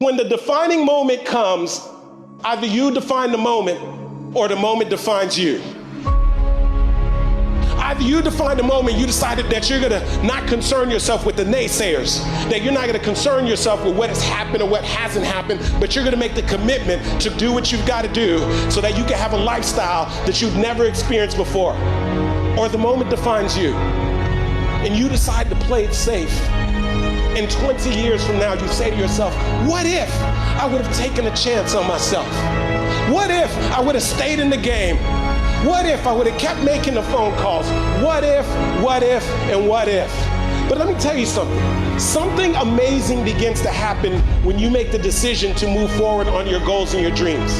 When the defining moment comes, either you define the moment or the moment defines you. Either you define the moment, you decided that you're gonna not concern yourself with the naysayers, that you're not gonna concern yourself with what has happened or what hasn't happened, but you're gonna make the commitment to do what you've gotta do so that you can have a lifestyle that you've never experienced before. Or the moment defines you, and you decide to play it safe. And 20 years from now, you say to yourself, what if I would have taken a chance on myself? What if I would have stayed in the game? What if I would have kept making the phone calls? What if, and what if? But let me tell you something. Something amazing begins to happen when you make the decision to move forward on your goals and your dreams.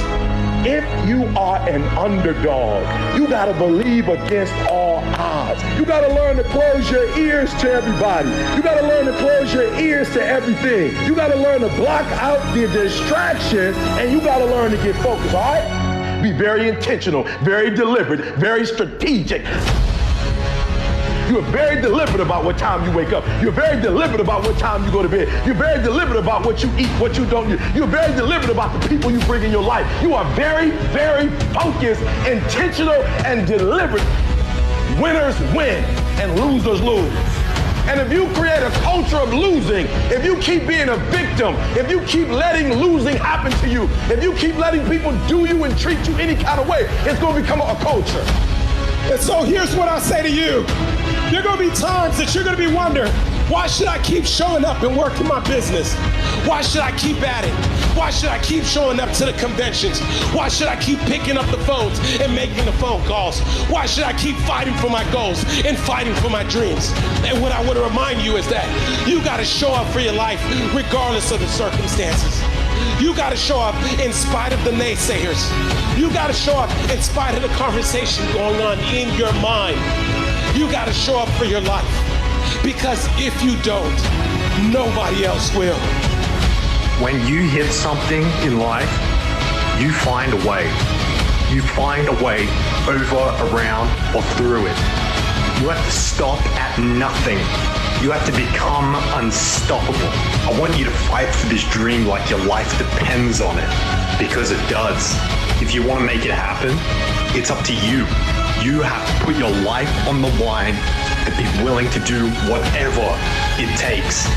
If you are an underdog, you gotta believe against all odds. You gotta learn to close your ears to everybody. You gotta learn to close your ears to everything. You gotta learn to block out the distractions, and you gotta learn to get focused, all right? Be very intentional, very deliberate, very strategic. You are very deliberate about what time you wake up. You're very deliberate about what time you go to bed. You're very deliberate about what you eat, what you don't eat. You're very deliberate about the people you bring in your life. You are very, very focused, intentional, and deliberate. Winners win and losers lose. And if you create a culture of losing, if you keep being a victim, if you keep letting losing happen to you, if you keep letting people do you and treat you any kind of way, it's going to become a culture. And so here's what I say to you. There are going to be times that you're going to be wondering, why should I keep showing up and working my business? Why should I keep at it? Why should I keep showing up to the conventions? Why should I keep picking up the phones and making the phone calls? Why should I keep fighting for my goals and fighting for my dreams? And what I want to remind you is that you got to show up for your life regardless of the circumstances. You got to show up in spite of the naysayers. You got to show up in spite of the conversation going on in your mind. You got to show up for your life, because if you don't, nobody else will. When you hit something in life, you find a way. You find a way over, around, or through it. You have to stop at nothing. You have to become unstoppable. I want you to fight for this dream like your life depends on it, because it does. If you want to make it happen, it's up to you. You have to put your life on the line and be willing to do whatever it takes.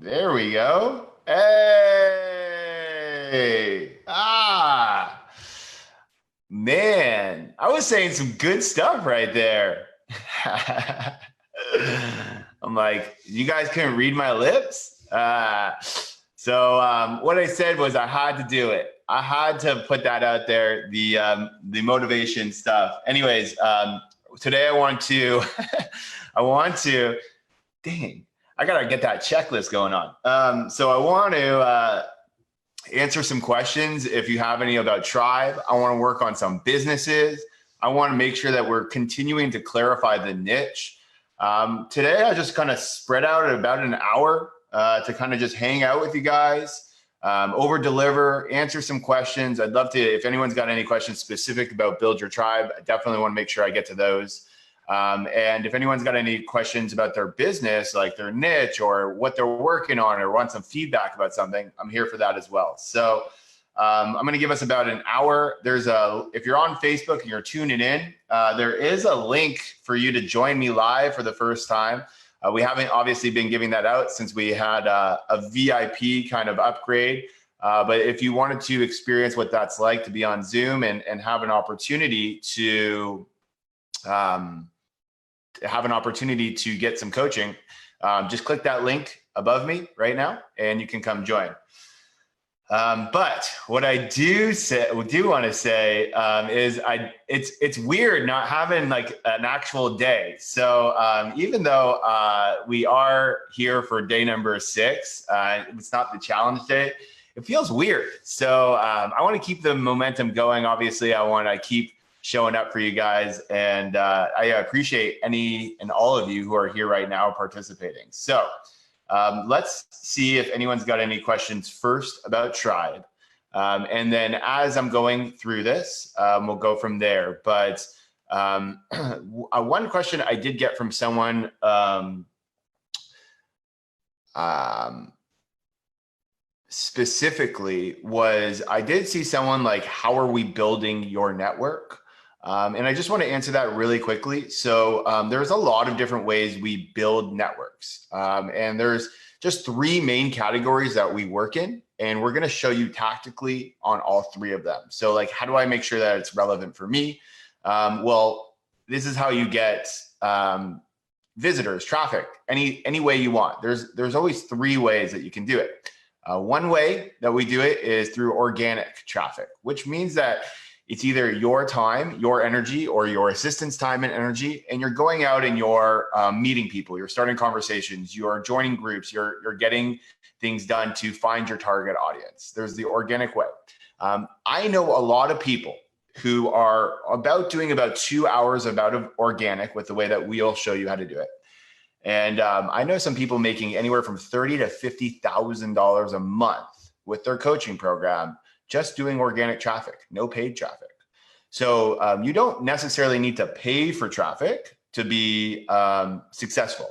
There we go. Hey. Man, I was saying some good stuff right there. I'm like, you guys couldn't read my lips? So what I said was I had to do it. I had to put that out there, the motivation stuff. Anyways, today I want to, dang, I gotta get that checklist going on. So I want to answer some questions if you have any about Tribe. I want to work on some businesses. I want to make sure that we're continuing to clarify the niche. Today I just kind of spread out at about an hour to kind of just hang out with you guys, over deliver, answer some questions. I'd love to, if anyone's got any questions specific about Build Your Tribe, I definitely want to make sure I get to those. And if anyone's got any questions about their business, like their niche or what they're working on, or want some feedback about something, I'm here for that as well. So I'm going to give us about an hour. If you're on Facebook and you're tuning in, there is a link for you to join me live for the first time. We haven't obviously been giving that out since we had a VIP kind of upgrade. But if you wanted to experience what that's like to be on Zoom and have an opportunity to get some coaching, just click that link above me right now and you can come join. But what I do want to say is it's weird not having like an actual day. So even though we are here for day number 6, it's not the challenge day. It feels weird. So I want to keep the momentum going. Obviously, I want to keep showing up for you guys, and I appreciate any and all of you who are here right now participating. So let's see if anyone's got any questions first about Tribe. And then as I'm going through this, we'll go from there. But one question I did get from someone specifically was, I did see someone like, how are we building your network? And I just want to answer that really quickly. So there's a lot of different ways we build networks. And there's just 3 main categories that we work in. And we're going to show you tactically on all 3 of them. So like, how do I make sure that it's relevant for me? Well, this is how you get visitors, traffic, any way you want. There's always 3 ways that you can do it. One way that we do it is through organic traffic, which means that it's either your time, your energy, or your assistant's time and energy, and you're going out and you're meeting people, you're starting conversations, you're joining groups, you're getting things done to find your target audience. There's the organic way. I know a lot of people who are doing about 2 hours of organic with the way that we'll show you how to do it. And I know some people making anywhere from $30,000 to $50,000 a month with their coaching program, just doing organic traffic, no paid traffic. So you don't necessarily need to pay for traffic to be successful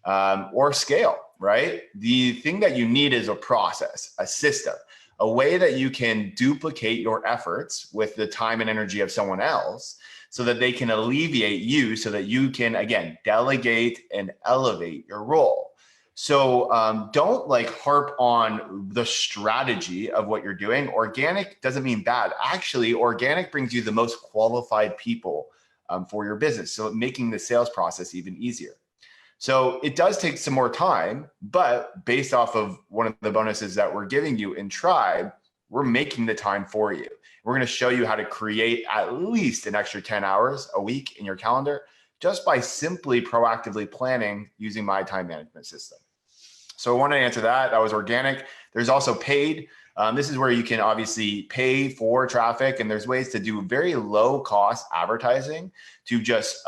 or scale, right? The thing that you need is a process, a system, a way that you can duplicate your efforts with the time and energy of someone else so that they can alleviate you, so that you can, again, delegate and elevate your role. So don't like harp on the strategy of what you're doing. Organic doesn't mean bad. Actually, organic brings you the most qualified people for your business, so making the sales process even easier. So it does take some more time, but based off of one of the bonuses that we're giving you in Tribe, we're making the time for you. We're going to show you how to create at least an extra 10 hours a week in your calendar just by simply proactively planning using my time management system. So I want to answer that. That was organic. There's also paid. This is where you can obviously pay for traffic, and there's ways to do very low cost advertising to just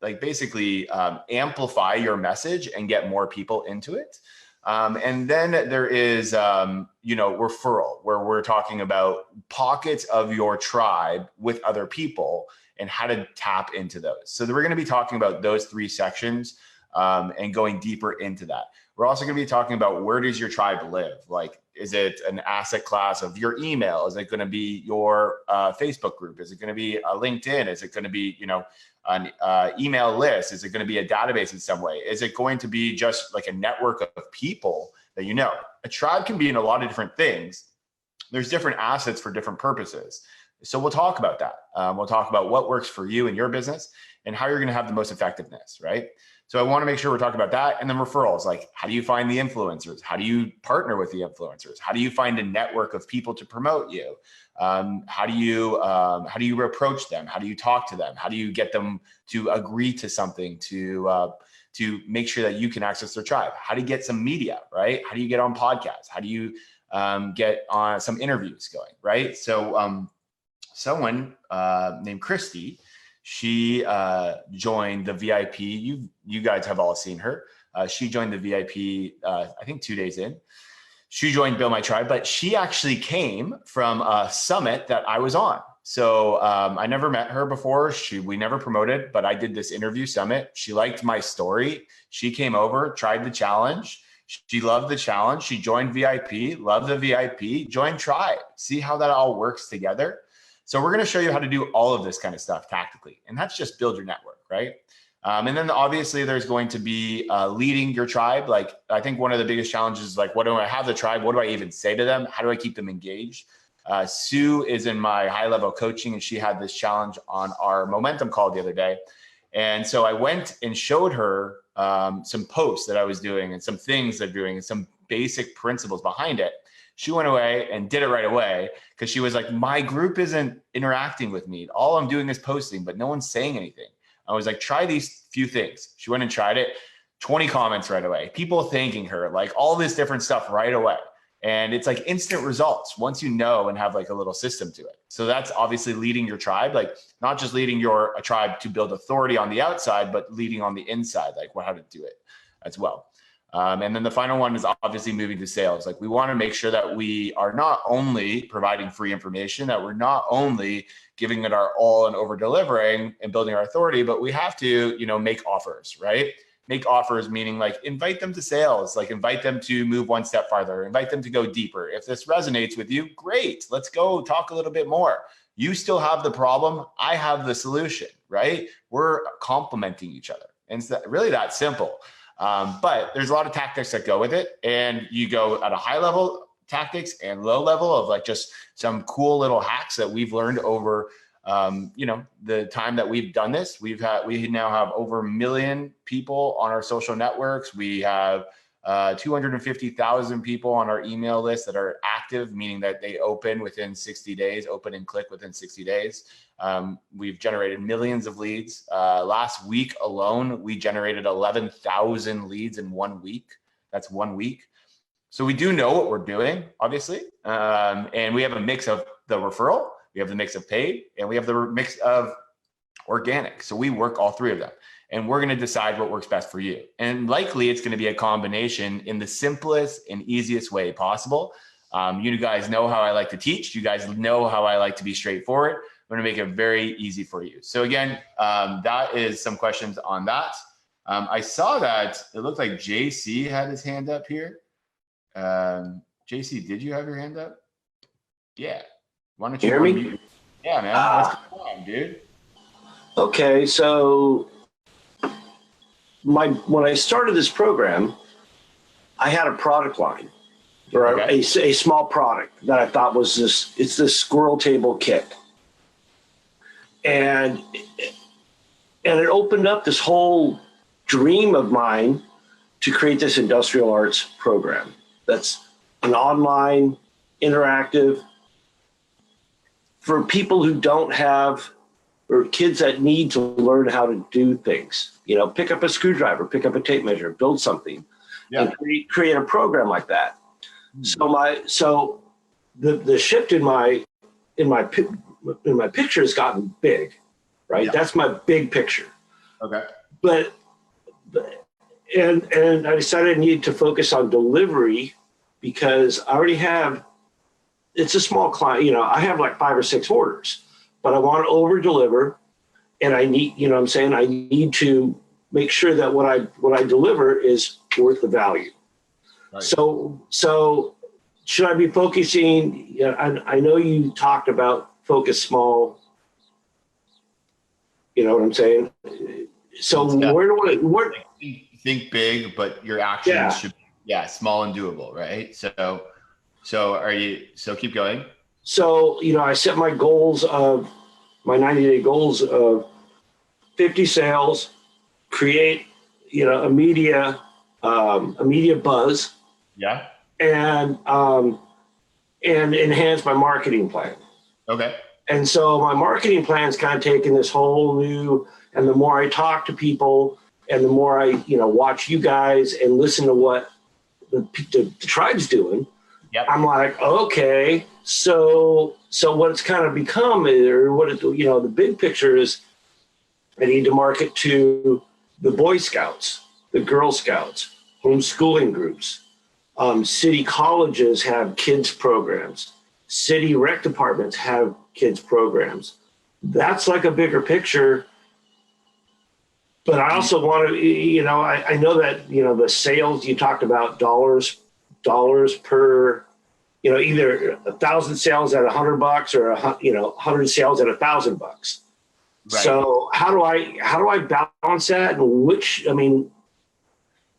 basically amplify your message and get more people into it. And then there is, referral, where we're talking about pockets of your tribe with other people and how to tap into those. So we're going to be talking about those 3 sections and going deeper into that. We're also going to be talking about, where does your tribe live? Like, is it an asset class of your email? Is it going to be your Facebook group? Is it going to be a LinkedIn? Is it going to be, an email list? Is it going to be a database in some way? Is it going to be just like a network of people that you know? A tribe can be in a lot of different things. There's different assets for different purposes. So we'll talk about that. We'll talk about what works for you and your business and how you're going to have the most effectiveness, right? So I want to make sure we're talking about that. And then referrals, like, how do you find the influencers? How do you partner with the influencers? How do you find a network of people to promote you? How do you approach them? How do you talk to them? How do you get them to agree to something to make sure that you can access their tribe? How do you get some media, right? How do you get on podcasts? How do you get on some interviews going, right? So someone named Christy, she joined the VIP. You guys have all seen her. She joined the VIP, I think 2 days in. She joined Build My Tribe, but she actually came from a summit that I was on. So I never met her before. We never promoted, but I did this interview summit. She liked my story. She came over, tried the challenge. She loved the challenge. She joined VIP, loved the VIP, joined Tribe. See how that all works together? So we're going to show you how to do all of this kind of stuff tactically. And that's just build your network, right? And then obviously there's going to be leading your tribe. Like, I think one of the biggest challenges is like, what do I have the tribe? What do I even say to them? How do I keep them engaged? Sue is in my high level coaching, and she had this challenge on our momentum call the other day. And so I went and showed her some posts that I was doing and some things that I'm doing and some basic principles behind it. She went away and did it right away because she was like, my group isn't interacting with me. All I'm doing is posting, but no one's saying anything. I was like, try these few things. She went and tried it. 20 comments right away. People thanking her, like all this different stuff right away. And it's like instant results once you know and have like a little system to it. So that's obviously leading your tribe, like not just leading a tribe to build authority on the outside, but leading on the inside, like how to do it as well. And then the final one is obviously moving to sales. Like, we want to make sure that we are not only providing free information, that we're not only giving it our all and over delivering and building our authority, but we have to, make offers, right? Make offers, meaning like invite them to sales, like invite them to move one step farther, invite them to go deeper. If this resonates with you, great. Let's go talk a little bit more. You still have the problem. I have the solution, right? We're complementing each other. And it's really that simple. But there's a lot of tactics that go with it. And you go at a high level tactics and low level of like just some cool little hacks that we've learned over the time that we've done this. We now have over 1 million people on our social networks. We have 250,000 people on our email list that are active, meaning that they open within 60 days, open and click within 60 days. We've generated millions of leads. Last week alone, we generated 11,000 leads in 1 week. That's 1 week. So we do know what we're doing, obviously. And we have a mix of the referral, we have the mix of paid, and we have the mix of organic. So we work all three of them. And we're going to decide what works best for you. And likely it's going to be a combination in the simplest and easiest way possible. You guys know how I like to teach. You guys know how I like to be straightforward. I'm going to make it very easy for you. So again, that is some questions on that. I saw that it looked like JC had his hand up here. JC, did you have your hand up? Yeah. Why don't you hear me? Yeah, man. What's going on, dude? Okay, so when I started this program, I had a product line, or a small product that I thought was this squirrel table kit. And it opened up this whole dream of mine to create this industrial arts program. That's an online, interactive, for people who don't have, or kids that need to learn how to do things. Pick up a screwdriver, pick up a tape measure, build something, and create a program like that. So the shift in my picture has gotten big, right? Yeah. That's my big picture. Okay. But I decided I needed to focus on delivery because I already have. It's a small client. I have like 5 or 6 orders, but I want to over deliver, and I need. I need to make sure that what I deliver is worth the value. Right. So should I be focusing? I know you talked about focus small. You know what I'm saying? So where think big, but your actions should be small and doable, right? So keep going. So I set my goals of my 90-day goals of 50 sales, create a media buzz. Yeah. And enhance my marketing plan. Okay. And so my marketing plan's kind of taken this whole new, and the more I talk to people and the more I, watch you guys and listen to what the tribe's doing, I'm like, okay, so what it's kind of become, or what it, the big picture is, I need to market to the Boy Scouts, the Girl Scouts, homeschooling groups. City colleges have kids programs. City rec departments have kids programs. That's like a bigger picture. But I also want to, I know that, the sales you talked about, dollars per, either 1,000 sales at $100 or 100 sales at $1,000. Right. So how do I balance that, and which, I mean,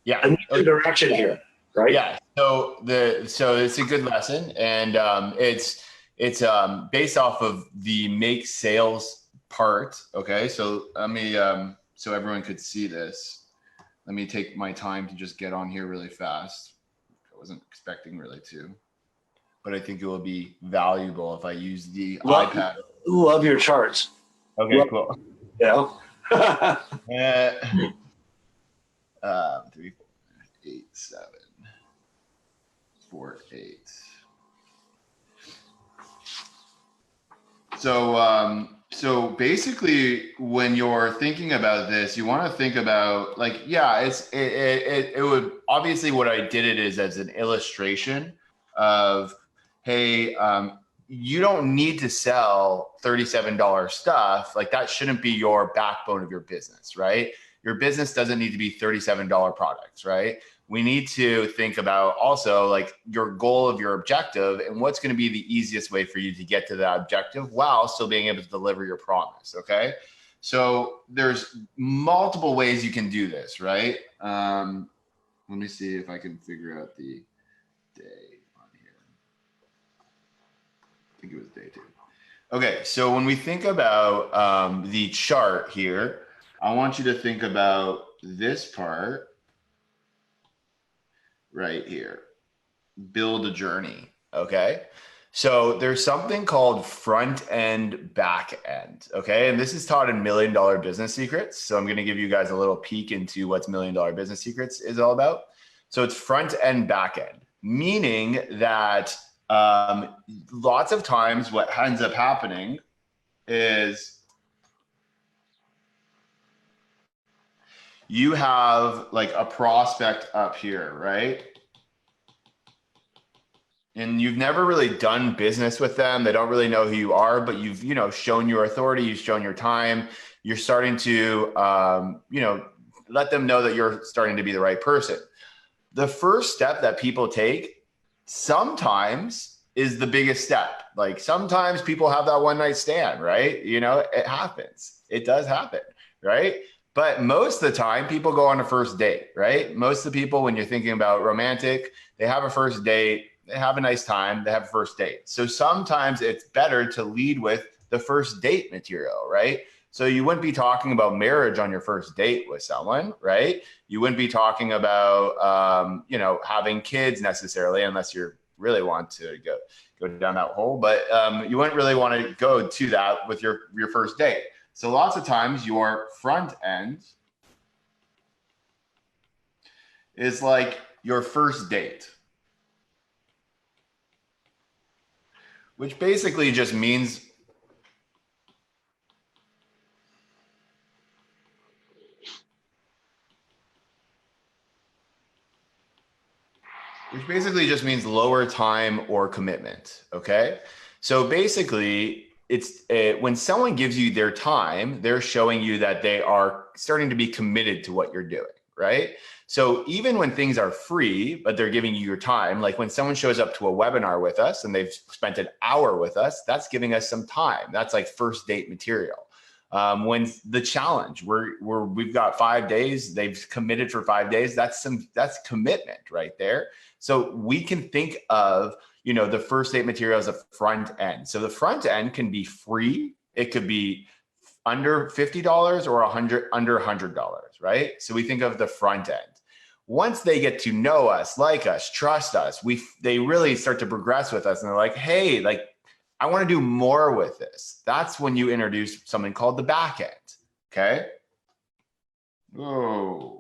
Yeah. I need the direction here, right? Yeah. So it's a good lesson, and it's based off of the make sales part. Okay. So let me so everyone could see this. Let me take my time to just get on here really fast. I wasn't expecting really to, but I think it will be valuable if I use the iPad. Love your charts. Okay, cool. Yeah. 3, 4, 8, 7, 4, 8. So basically, when you're thinking about this, you want to think about like, yeah, it would obviously what I did it is as an illustration of, hey, you don't need to sell $37 stuff. Like that shouldn't be your backbone of your business, right? Your business doesn't need to be $37 products, right? We need to think about also like your goal of your objective and what's going to be the easiest way for you to get to that objective while still being able to deliver your promise. Okay. So there's multiple ways you can do this, right? Let me see if I can figure out the day on here. I think it was day 2. Okay. So when we think about the chart here, I want you to think about this part right here. Build a journey. Okay. So there's something called front end, back end. Okay. And this is taught in $1 Million Business Secrets. So I'm going to give you guys a little peek into what's $1 Million Business Secrets is all about. So it's front end, back end, meaning that lots of times what ends up happening is you have like a prospect up here, right? And you've never really done business with them. They don't really know who you are, but you've, shown your authority, you've shown your time. You're starting to, let them know that you're starting to be the right person. The first step that people take sometimes is the biggest step. Like sometimes people have that one night stand, right? It happens. It does happen, right? But most of the time, people go on a first date, right? Most of the people, when you're thinking about romantic, they have a first date, they have a nice time, they have a first date. So sometimes it's better to lead with the first date material, right? So you wouldn't be talking about marriage on your first date with someone, right? You wouldn't be talking about, having kids necessarily, unless you really want to go down that hole. But you wouldn't really want to go to that with your first date. So lots of times your front end is like your first date, which basically just means lower time or commitment. Okay. So basically it's when someone gives you their time, they're showing you that they are starting to be committed to what you're doing, right? So even when things are free, but they're giving you your time, like when someone shows up to a webinar with us and they've spent an hour with us, that's giving us some time. That's like first date material. When the challenge, we've got 5 days, they've committed for 5 days, that's commitment right there. So we can think of, the first date material as a front end. So the front end can be free. It could be under $50 or under $100, right? So we think of the front end. Once they get to know us, like us, trust us, they really start to progress with us and they're like, hey, like, I want to do more with this. That's when you introduce something called the back end. Okay. Whoa.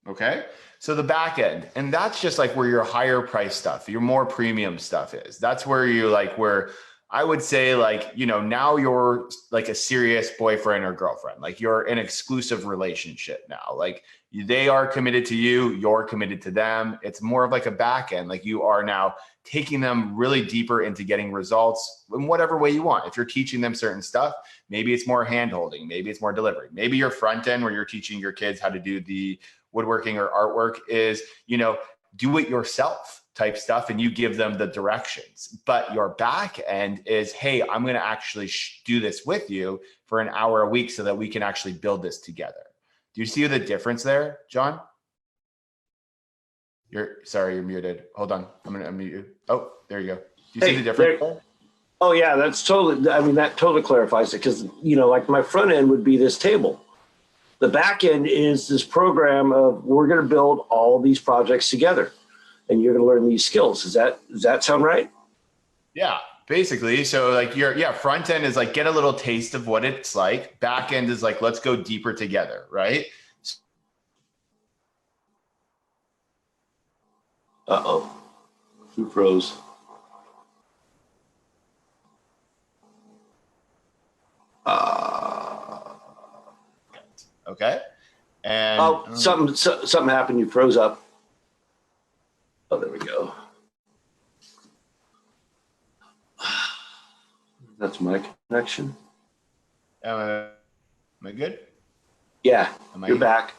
Okay. So the back end, and that's just like where your higher price stuff, your more premium stuff is. That's where you like, where I would say like, now you're like a serious boyfriend or girlfriend, like you're in an exclusive relationship now. Like they are committed to you, you're committed to them. It's more of like a back end. Like you are now taking them really deeper into getting results in whatever way you want. If you're teaching them certain stuff, maybe it's more hand holding, maybe it's more delivery. Maybe your front end where you're teaching your kids how to do the woodworking or artwork is, do it yourself. type stuff, and you give them the directions. But your back end is, hey, I'm going to actually do this with you for an hour a week so that we can actually build this together. Do you see the difference there, John? Sorry, you're muted. Hold on. I'm going to unmute you. Oh, there you go. Do you see the difference there? Oh yeah, that's totally, I mean, that totally clarifies it, because, you know, like my front end would be this table. The back end is this program of, we're going to build all these projects together and you're going to learn these skills. Does that sound right? Yeah, basically. So like front end is like, get a little taste of what it's like. Back end is like, let's go deeper together, right? Uh-oh, who froze? Okay. And something happened. You froze up. Oh, there we go. That's my connection. am I good? Yeah, you're back.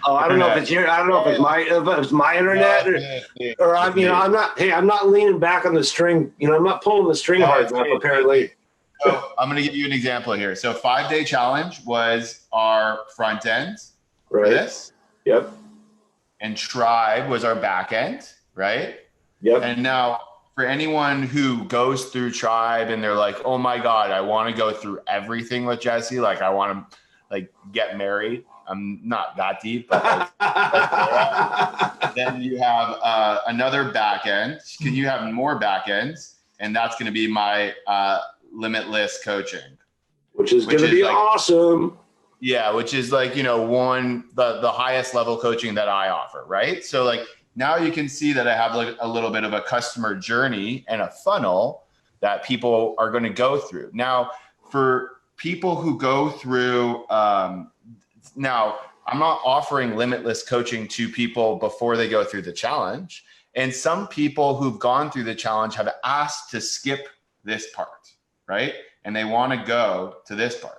Oh, I don't know if it's your, I don't know if it's my internet or I'm, you know, I'm not leaning back on the string. You know, I'm not pulling the string hard enough, apparently. So I'm going to give you an example here. So 5-day challenge was our front end for this. Yep. And Tribe was our back end, right? Yep. And now for anyone who goes through Tribe and they're like, oh my God, I want to go through everything with Jesse. Like I want to like get married. I'm not that deep, but then you have another back end. Can you have more back ends? And that's going to be my limitless coaching, which is going to be like, awesome. Yeah, which is like, you know, the highest level coaching that I offer, right? So like now you can see that I have like a little bit of a customer journey and a funnel that people are going to go through. Now, for people who go through, now I'm not offering limitless coaching to people before they go through the challenge. And some people who've gone through the challenge have asked to skip this part, right? And they want to go to this part.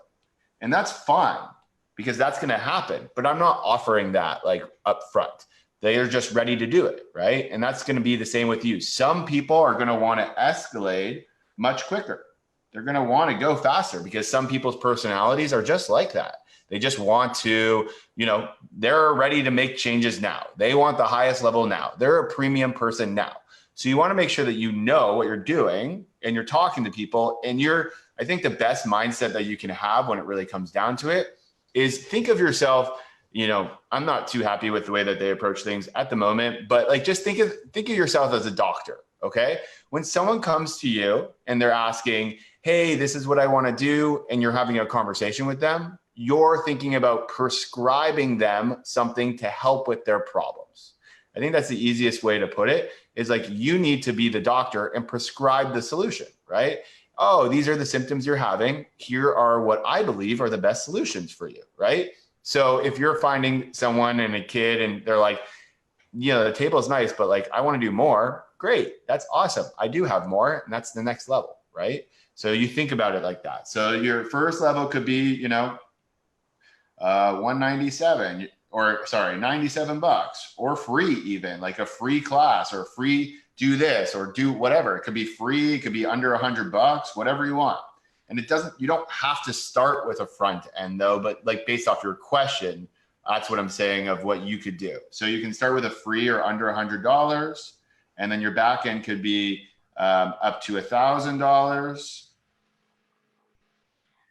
And that's fine because that's going to happen. But I'm not offering that like up front. They are just ready to do it, right? And that's going to be the same with you. Some people are going to want to escalate much quicker. They're going to want to go faster because some people's personalities are just like that. They just want to, you know, they're ready to make changes now. They want the highest level now. They're a premium person now. So you want to make sure that you know what you're doing and you're talking to people. And I think the best mindset that you can have when it really comes down to it is think of yourself, you know, I'm not too happy with the way that they approach things at the moment, but like just think of yourself as a doctor, okay? When someone comes to you and they're asking, hey, this is what I want to do, and you're having a conversation with them, you're thinking about prescribing them something to help with their problems. I think that's the easiest way to put it, is like you need to be the doctor and prescribe the solution, right? Oh, these are the symptoms you're having. Here are what I believe are the best solutions for you, right? So if you're finding someone and a kid and they're like, you know, the table is nice, but like, I want to do more. Great. That's awesome. I do have more. And that's the next level, right? So you think about it like that. So your first level could be, you know, 197 or sorry, $97 or free, even like a free class or free do this or do whatever. It could be free. It could be under $100, whatever you want. And you don't have to start with a front end though, but like based off your question, that's what I'm saying of what you could do. So you can start with a free or under $100, and then your back end could be up to $1,000.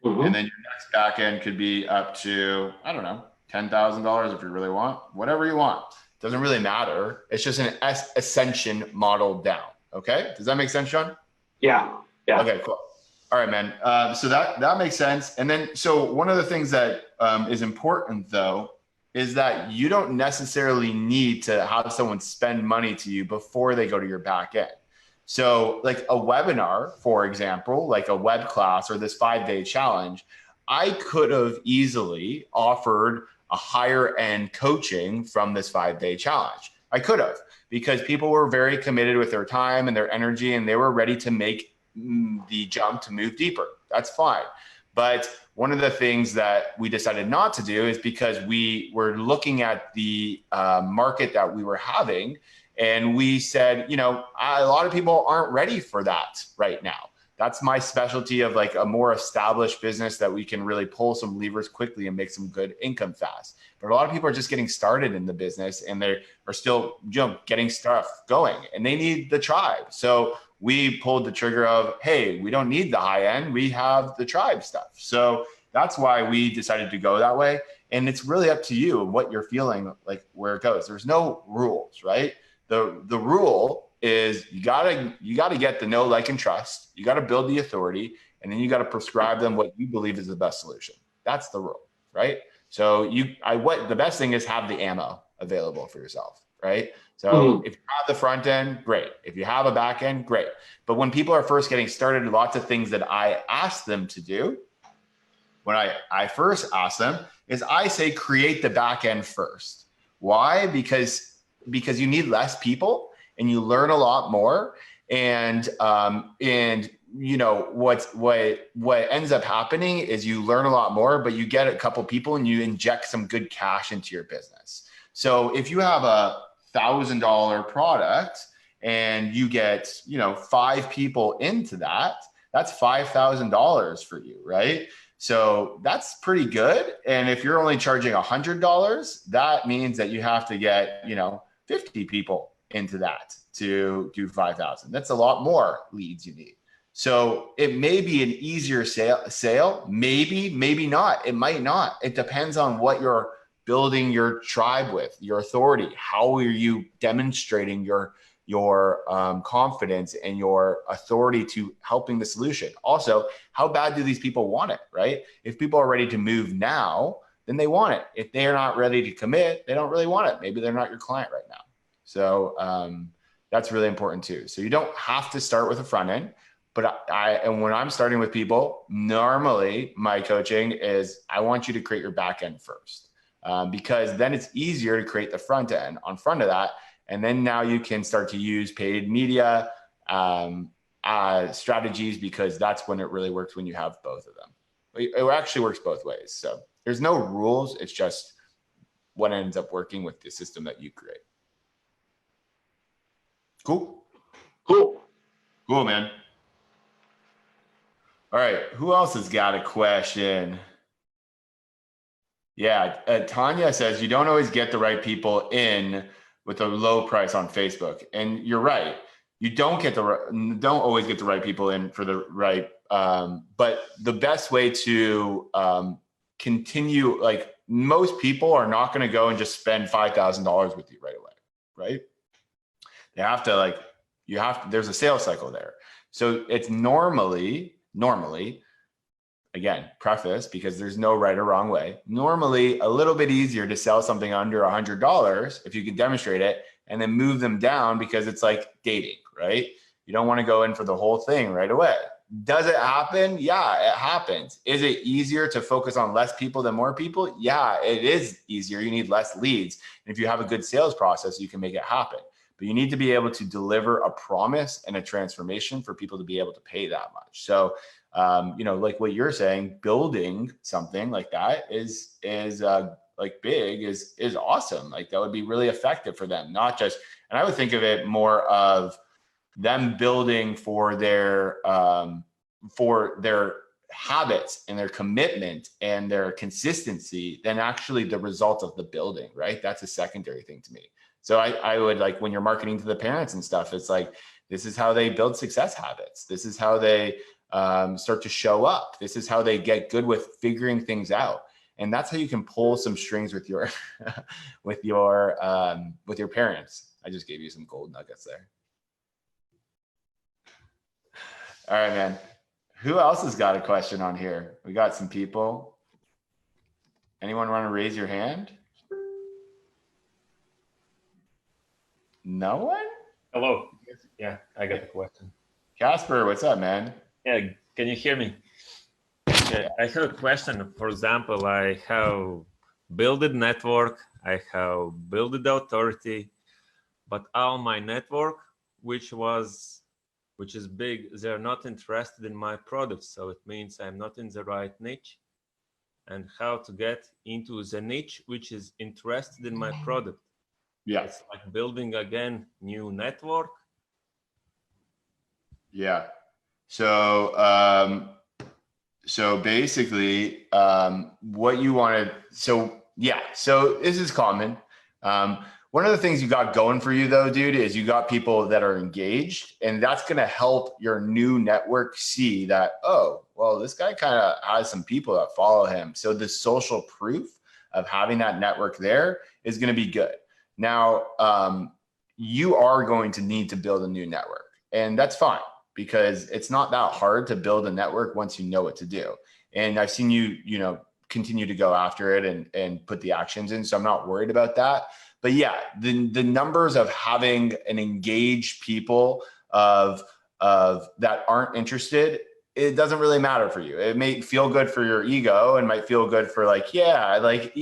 Mm-hmm. And then your next back end could be up to, I don't know, $10,000 if you really want, whatever you want. Doesn't really matter. It's just an ascension model down. Okay. Does that make sense, Sean? Yeah. Yeah. Okay, cool. All right, man. So that makes sense. And then, so one of the things that is important though, is that you don't necessarily need to have someone spend money to you before they go to your back end. So like a webinar, for example, like a web class or this 5-day challenge, I could have easily offered a higher end coaching from this 5-day challenge. I could have, because people were very committed with their time and their energy, and they were ready to make the jump to move deeper. That's fine. But one of the things that we decided not to do is because we were looking at the market that we were having, And we said, you know, a lot of people aren't ready for that right now. That's my specialty of like a more established business that we can really pull some levers quickly and make some good income fast. But a lot of people are just getting started in the business and they are still, you know, getting stuff going and they need the tribe. So we pulled the trigger of, hey, we don't need the high end. We have the tribe stuff. So that's why we decided to go that way. And it's really up to you and what you're feeling like where it goes. There's no rules, right? The rule is you gotta get the know, like, and trust. You gotta build the authority, and then you gotta prescribe them what you believe is the best solution. That's the rule, right? So what the best thing is have the ammo available for yourself, right? So if you have the front end, great. If you have a back end, great. But when people are first getting started, lots of things that I ask them to do, when I first ask them is I say create the back end first. Why? Because you need less people and you learn a lot more. And you know, what ends up happening is you learn a lot more, but you get a couple people and you inject some good cash into your business. So if you have a $1,000 product and you get, you know, 5 people into that, that's $5,000 for you, right? So that's pretty good. And if you're only charging $100, that means that you have to get, you know, 50 people into that to do 5,000. That's a lot more leads you need. So it may be an easier sale, maybe not. It might not. It depends on what you're building your tribe with, your authority. How are you demonstrating your confidence and your authority to helping the solution? Also, how bad do these people want it, right? If people are ready to move now, then they want it. If they're not ready to commit, they don't really want it. Maybe they're not your client right now. So that's really important too. So you don't have to start with a front end, but and when I'm starting with people, normally my coaching is I want you to create your back end first, because then it's easier to create the front end on front of that. And then now you can start to use paid media strategies, because that's when it really works, when you have both of them. It actually works both ways. So there's no rules. It's just what ends up working with the system that you create. Cool, man. All right, who else has got a question? Yeah, Tanya says you don't always get the right people in with a low price on Facebook, and you're right. You don't always get the right people in for the right. But the best way to continue, like, most people are not going to go and just spend $5,000 with you right away, right? They have to, there's a sales cycle there. So it's normally, again, preface, because there's no right or wrong way, normally a little bit easier to sell something under $100 if you can demonstrate it, and then move them down, because it's like dating, right? You don't want to go in for the whole thing right away. Does it happen? Yeah, it happens. Is it easier to focus on less people than more people? Yeah, it is easier. You need less leads. And if you have a good sales process, you can make it happen. But you need to be able to deliver a promise and a transformation for people to be able to pay that much. So, you know, like what you're saying, building something like that is big is awesome. Like, that would be really effective for them, not just, and I would think of it more of them building for their habits and their commitment and their consistency than actually the result of the building, right? That's a secondary thing to me. So I would, like, when you're marketing to the parents and stuff, it's like, this is how they build success habits. This is how they start to show up. This is how they get good with figuring things out. And that's how you can pull some strings with your with your parents. I just gave you some gold nuggets there. All right, man. Who else has got a question on here? We got some people. Anyone want to raise your hand? No one? Hello. Yeah, I got a question. Casper, what's up, man? Yeah, can you hear me? Yeah, I have a question. For example, I have built a network, I have built the authority, but all my network, which is big, they're not interested in my product. So it means I'm not in the right niche. And how to get into the niche which is interested in my product? Yeah. It's like building again new network. Yeah. So, so basically, what you want to, so yeah, so this is common. One of the things you got going for you though, dude, is you got people that are engaged, and that's going to help your new network see that, oh, well, this guy kind of has some people that follow him. So the social proof of having that network there is going to be good. Now, you are going to need to build a new network, and that's fine, because it's not that hard to build a network once you know what to do. And I've seen you, you know, continue to go after it and put the actions in. So I'm not worried about that. But yeah, the numbers of having an engaged people of that aren't interested, it doesn't really matter for you. It may feel good for your ego and might feel good for like, I like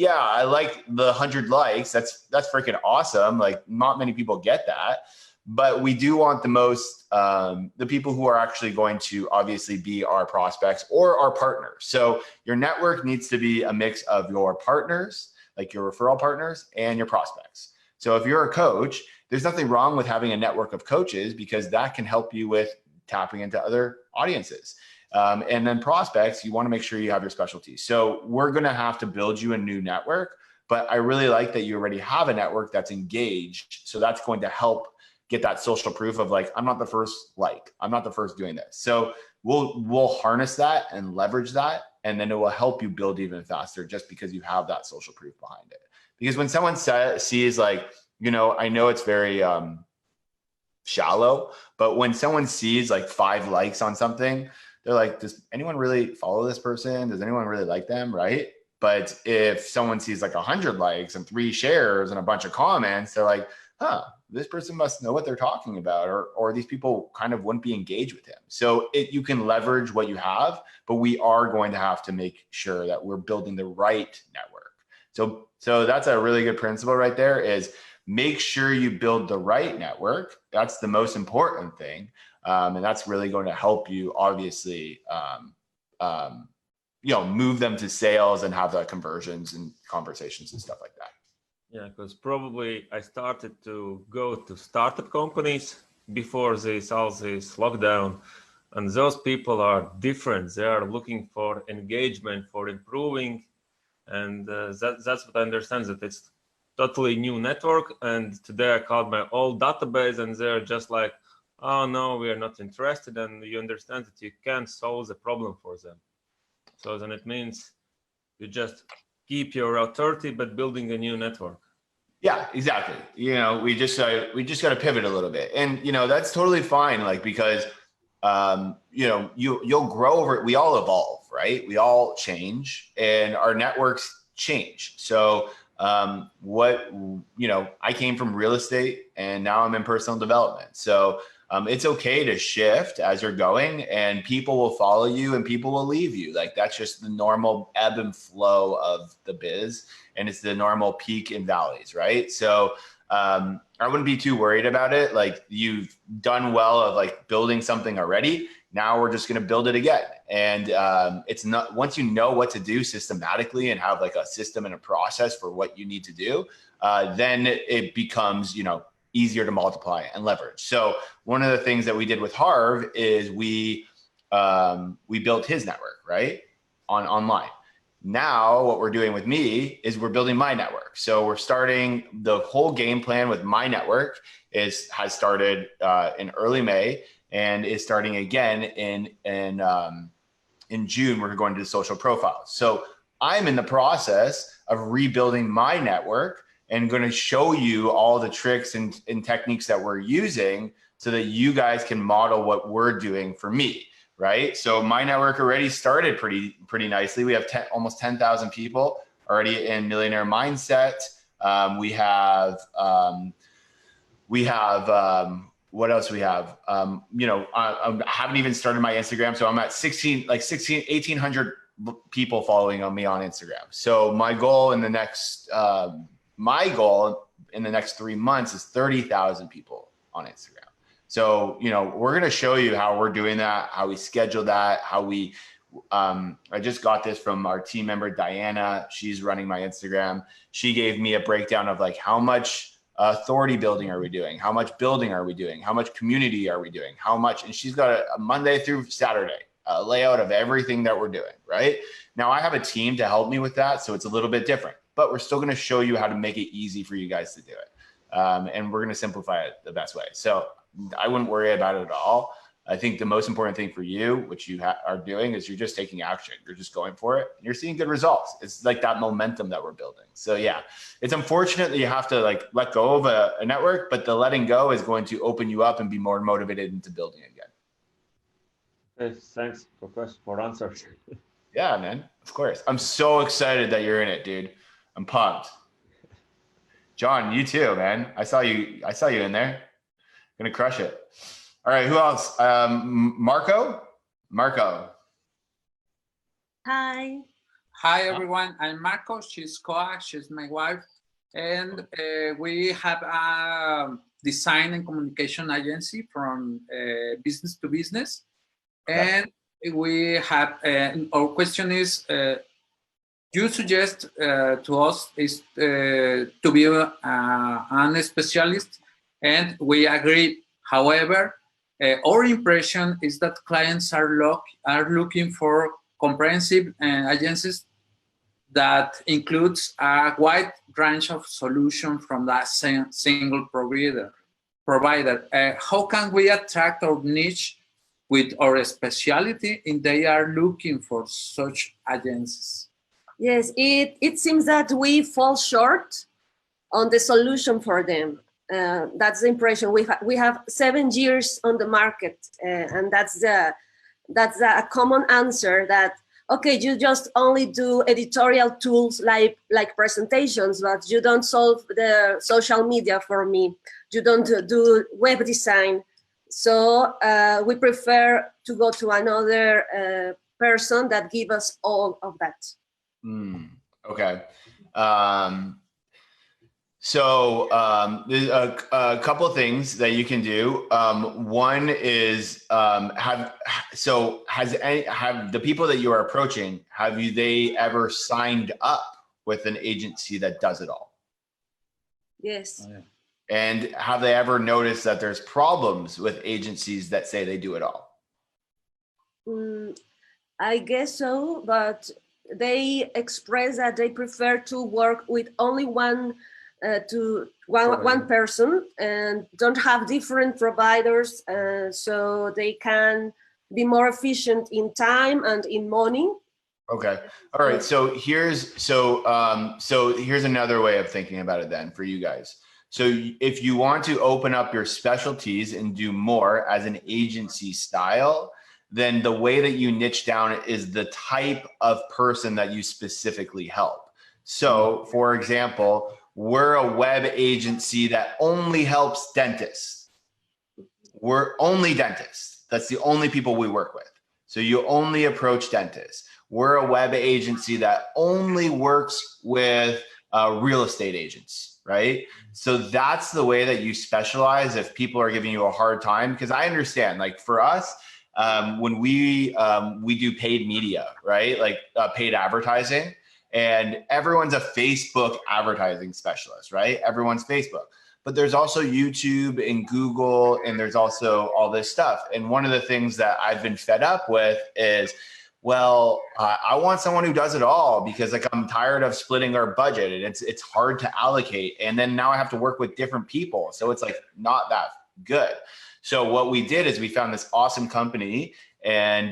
the 100 likes. That's freaking awesome. Like, not many people get that. But we do want the most, the people who are actually going to obviously be our prospects or our partners. So your network needs to be a mix of your partners, like your referral partners, and your prospects. So if you're a coach, there's nothing wrong with having a network of coaches, because that can help you with tapping into other audiences. And then prospects, you want to make sure you have your specialty. So we're going to have to build you a new network, but I really like that you already have a network that's engaged. So that's going to help get that social proof of like, I'm not the first, I'm not the first doing this. So we'll harness that and leverage that. And then it will help you build even faster, just because you have that social proof behind it. Because when someone sees like, you know, I know it's very shallow, but when someone sees like 5 likes on something, they're like, does anyone really follow this person? Does anyone really like them? Right. But if someone sees like 100 likes and 3 shares and a bunch of comments, they're like, this person must know what they're talking about, or these people kind of wouldn't be engaged with him. So you can leverage what you have, but we are going to have to make sure that we're building the right network. So that's a really good principle right there, is make sure you build the right network. That's the most important thing. And that's really going to help you, obviously, you know, move them to sales and have the conversions and conversations and stuff like that. Yeah, because probably I started to go to startup companies before all this lockdown, and those people are different. They are looking for engagement, for improving, and that's what I understand, that it's totally new network. And today I called my old database, and they're just like, oh no, we are not interested. And you understand that you can't solve the problem for them. So then it means you just keep your authority, but building a new network. Yeah, exactly. You know, we just got to pivot a little bit, and you know, that's totally fine. Like, because you know, you'll grow over it. We all evolve, right? We all change, and our networks change. So you know, I came from real estate, and now I'm in personal development. So it's okay to shift as you're going, and people will follow you and people will leave you. Like, that's just the normal ebb and flow of the biz, and it's the normal peak and valleys, right? So I wouldn't be too worried about it. Like, you've done well of like building something already. Now we're just going to build it again. And it's not, once you know what to do systematically and have like a system and a process for what you need to do, then it becomes, you know, easier to multiply and leverage. So one of the things that we did with Harv is we built his network, right? Online. Now what we're doing with me is we're building my network. So we're starting the whole game plan with my network has started in early May, and is starting again in June. We're going to do social profiles. So I'm in the process of rebuilding my network and going to show you all the tricks and techniques that we're using so that you guys can model what we're doing for me, right? So my network already started pretty nicely. We have almost 10,000 people already in Millionaire Mindset. We have what else we have? You know, I haven't even started my Instagram. So I'm at 1,800 people following on me on Instagram. So my goal in the next 3 months is 30,000 people on Instagram. So, you know, we're going to show you how we're doing that, how we schedule that, how we, I just got this from our team member, Diana. She's running my Instagram. She gave me a breakdown of like how much authority building are we doing? How much building are we doing? How much community are we doing? How much? And she's got a Monday through Saturday layout of everything that we're doing, right? Now I have a team to help me with that, so it's a little bit different, but we're still going to show you how to make it easy for you guys to do it. And we're going to simplify it the best way. So I wouldn't worry about it at all. I think the most important thing for you, which you are doing, is you're just taking action. You're just going for it. And you're seeing good results. It's like that momentum that we're building. So yeah, it's unfortunate that you have to like let go of a network, but the letting go is going to open you up and be more motivated into building again. Okay, thanks for answers. Yeah, man, of course. I'm so excited that you're in it, dude. I'm pumped. John, you too, man. I saw you in there. Gonna crush it. All right, who else? Marco? Hi. Hi, everyone. I'm Marco. She's Koa. She's my wife. And we have a design and communication agency from business to business. Okay. And we have, our question is, you suggest to us is to be a specialist, and we agree. However, our impression is that clients are looking for comprehensive agencies that includes a wide range of solutions from that single provider. How can we attract our niche with our specialty if they are looking for such agencies? Yes, it seems that we fall short on the solution for them. That's the impression. We have 7 years on the market, and that's a common answer that, okay, you just only do editorial tools like presentations, but you don't solve the social media for me. You don't do web design. So we prefer to go to another person that give us all of that. Okay. So there's a couple of things that you can do. One is have the people that you are approaching, they ever signed up with an agency that does it all? Yes. Oh, yeah. And have they ever noticed that there's problems with agencies that say they do it all? I guess so, but they express that they prefer to work with only one person and don't have different providers, so they can be more efficient in time and in money. Okay. All right. So here's another way of thinking about it then for you guys. So if you want to open up your specialties and do more as an agency style, then the way that you niche down is the type of person that you specifically help. So for example, we're a web agency that only helps dentists. We're only dentists. That's the only people we work with. So you only approach dentists. We're a web agency that only works with real estate agents, right? So that's the way that you specialize if people are giving you a hard time. Because I understand, like for us, when we do paid media, right? Like paid advertising, and everyone's a Facebook advertising specialist, right? Everyone's Facebook. But there's also YouTube and Google, and there's also all this stuff. And one of the things that I've been fed up with is, well, I want someone who does it all because like I'm tired of splitting our budget and it's hard to allocate. And then now I have to work with different people. So it's like not that good. So what we did is we found this awesome company, and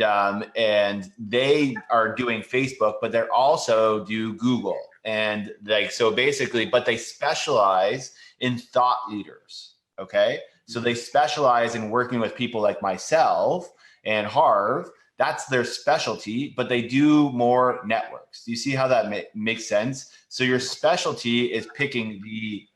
they are doing Facebook, but they're also do Google. And like, so basically, but they specialize in thought leaders. Okay. So they specialize in working with people like myself and Harv. That's their specialty, but they do more networks. Do you see how that makes sense? So your specialty is picking the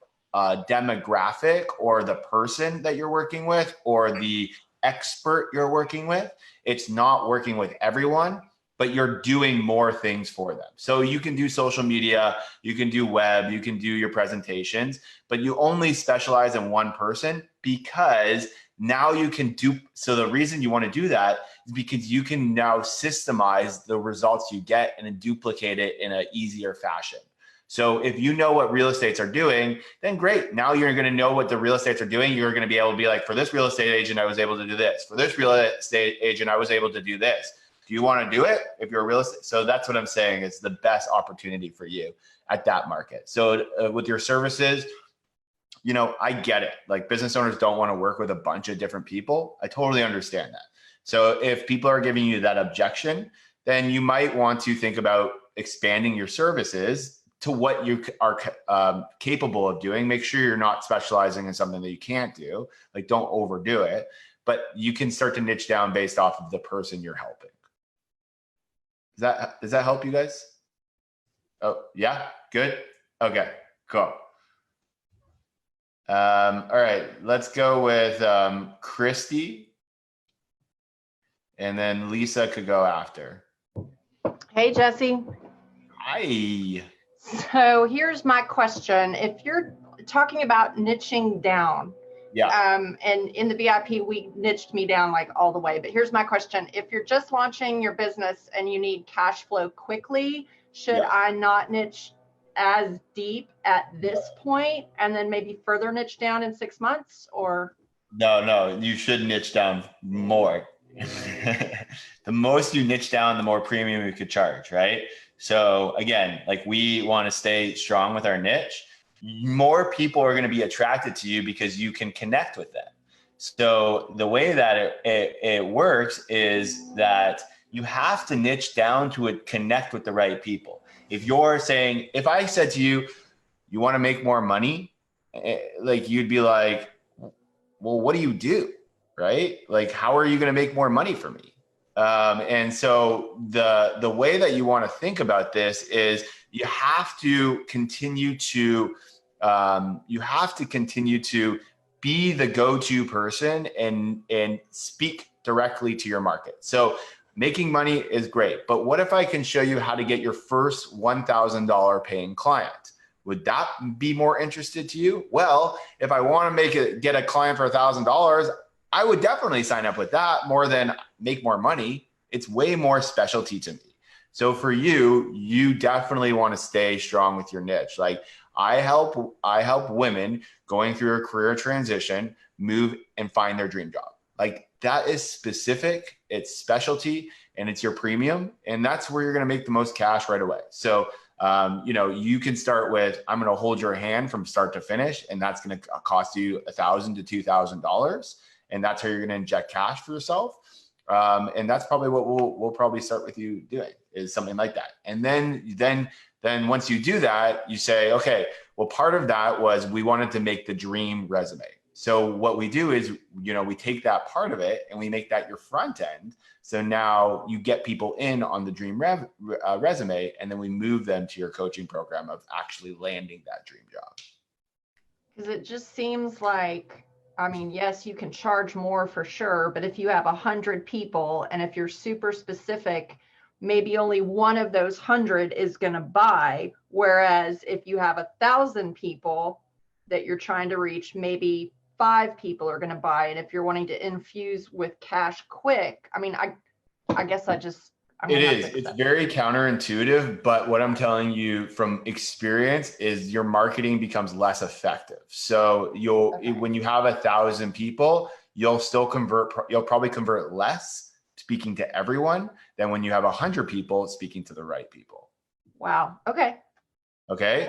demographic or the person that you're working with or the expert you're working with. It's not working with everyone, but you're doing more things for them. So you can do social media, you can do web, you can do your presentations, but you only specialize in one person because now you can do, so the reason you want to do that is because you can now systemize the results you get and then duplicate it in an easier fashion. So if you know what real estates are doing, then great. Now you're going to know what the real estates are doing. You're going to be able to be like, for this real estate agent, I was able to do this. For this real estate agent, I was able to do this. Do you want to do it if you're a real estate? So that's what I'm saying is the best opportunity for you at that market. So with your services, you know, I get it. Like business owners don't want to work with a bunch of different people. I totally understand that. So if people are giving you that objection, then you might want to think about expanding your services to what you are capable of doing. Make sure you're not specializing in something that you can't do. Like don't overdo it, but you can start to niche down based off of the person you're helping. Does that help you guys? Oh, yeah, good. Okay, cool. All right, let's go with Christy, and then Lisa could go after. Hey, Jesse. Hi. So here's my question. If you're talking about niching down, yeah, and in the VIP, we niched me down like all the way. But here's my question. If you're just launching your business and you need cash flow quickly, should I not niche as deep at this point and then maybe further niche down in 6 months? Or no, you should niche down more. The most you niche down, the more premium you could charge, right? So again, like we want to stay strong with our niche. More people are going to be attracted to you because you can connect with them. So the way that it works is that you have to niche down to connect with the right people. If you're saying, if I said to you, you want to make more money, like you'd be like, well, what do you do? Right? Like, how are you going to make more money for me? And so the way that you want to think about this is you have to continue to be the go-to person and speak directly to your market. So making money is great, but what if I can show you how to get your first $1,000 paying client? Would that be more interested to you? Well, if I want to get a client for $1,000, I would definitely sign up with that more than make more money. It's way more specialty to me. So for you, you definitely want to stay strong with your niche. Like I help women going through a career transition move and find their dream job. Like that is specific, it's specialty, and it's your premium. And that's where you're going to make the most cash right away. So you can start with, I'm going to hold your hand from start to finish, and that's going to cost you $1,000 to $2,000. And that's how you're going to inject cash for yourself. And that's probably what we'll probably start with you doing, is something like that. And then once you do that, you say, okay, well, part of that was we wanted to make the dream resume. So what we do is, we take that part of it and we make that your front end. So now you get people in on the dream resume, and then we move them to your coaching program of actually landing that dream job. Because it just seems like, I mean, yes, you can charge more for sure, but if you have 100 people and if you're super specific, maybe only one of those 100 is going to buy. Whereas if you have 1,000 people that you're trying to reach, maybe 5 people are going to buy. And if you're wanting to infuse with cash quick, I mean, I guess it's very counterintuitive, but what I'm telling you from experience is your marketing becomes less effective. So when you have 1,000 people, you'll probably convert less speaking to everyone than when you have 100 people speaking to the right people. Wow. Okay.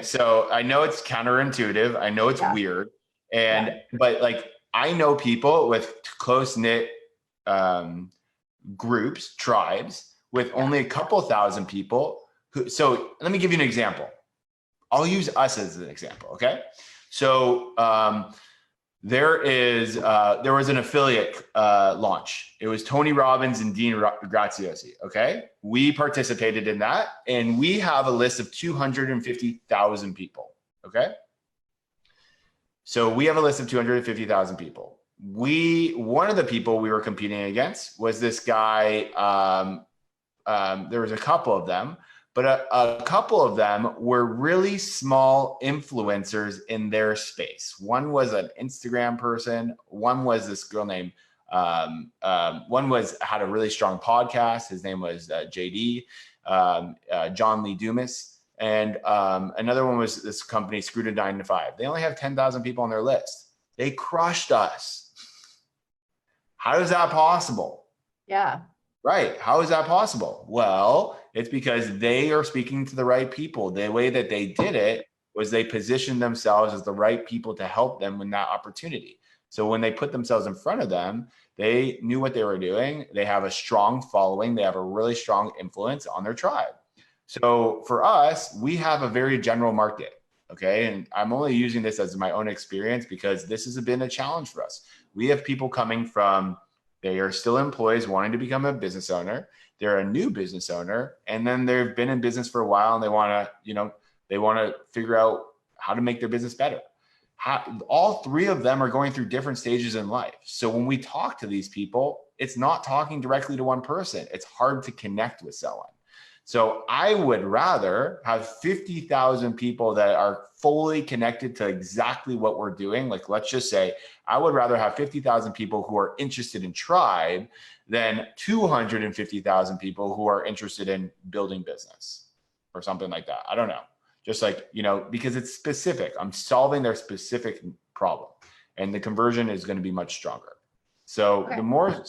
So I know it's counterintuitive. I know it's weird. But like, I know people with close knit groups, tribes, with only a couple thousand people. So let me give you an example. I'll use us as an example. Okay. So there was an affiliate launch. It was Tony Robbins and Dean Graziosi. Okay. We participated in that, and we have a list of 250,000 people. Okay. So we have a list of 250,000 people. One of the people we were competing against was this guy. There was a couple of them, but a couple of them were really small influencers in their space. One was an Instagram person. One was this girl named, had a really strong podcast. His name was JD, John Lee Dumas. And another one was this company, Screw to 9 to 5. They only have 10,000 people on their list. They crushed us. How is that possible? Yeah. Right. How is that possible? Well, it's because they are speaking to the right people. The way that they did it was they positioned themselves as the right people to help them win that opportunity. So when they put themselves in front of them, they knew what they were doing. They have a strong following. They have a really strong influence on their tribe. So for us, we have a very general market. Okay. And I'm only using this as my own experience because this has been a challenge for us. We have people coming from, they are still employees wanting to become a business owner. They're a new business owner. And then they've been in business for a while and they want to, they want to figure out how to make their business better. All three of them are going through different stages in life. So when we talk to these people, it's not talking directly to one person. It's hard to connect with someone. So I would rather have 50,000 people that are fully connected to exactly what we're doing. Like, let's just say, I would rather have 50,000 people who are interested in tribe than 250,000 people who are interested in building business or something like that. I don't know. Just like, because it's specific. I'm solving their specific problem and the conversion is going to be much stronger. So the more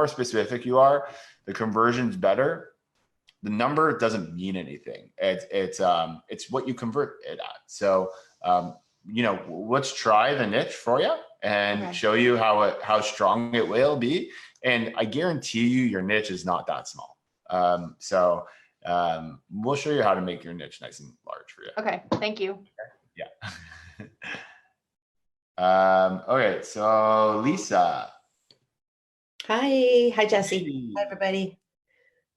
specific you are, the conversion's better. The number doesn't mean anything. It's what you convert it at. So, let's try the niche for you and show you how strong it will be. And I guarantee you your niche is not that small. We'll show you how to make your niche nice and large for you. Okay. Thank you. Yeah. Okay. So Lisa. Hi, Jesse. Hey. Hi, everybody.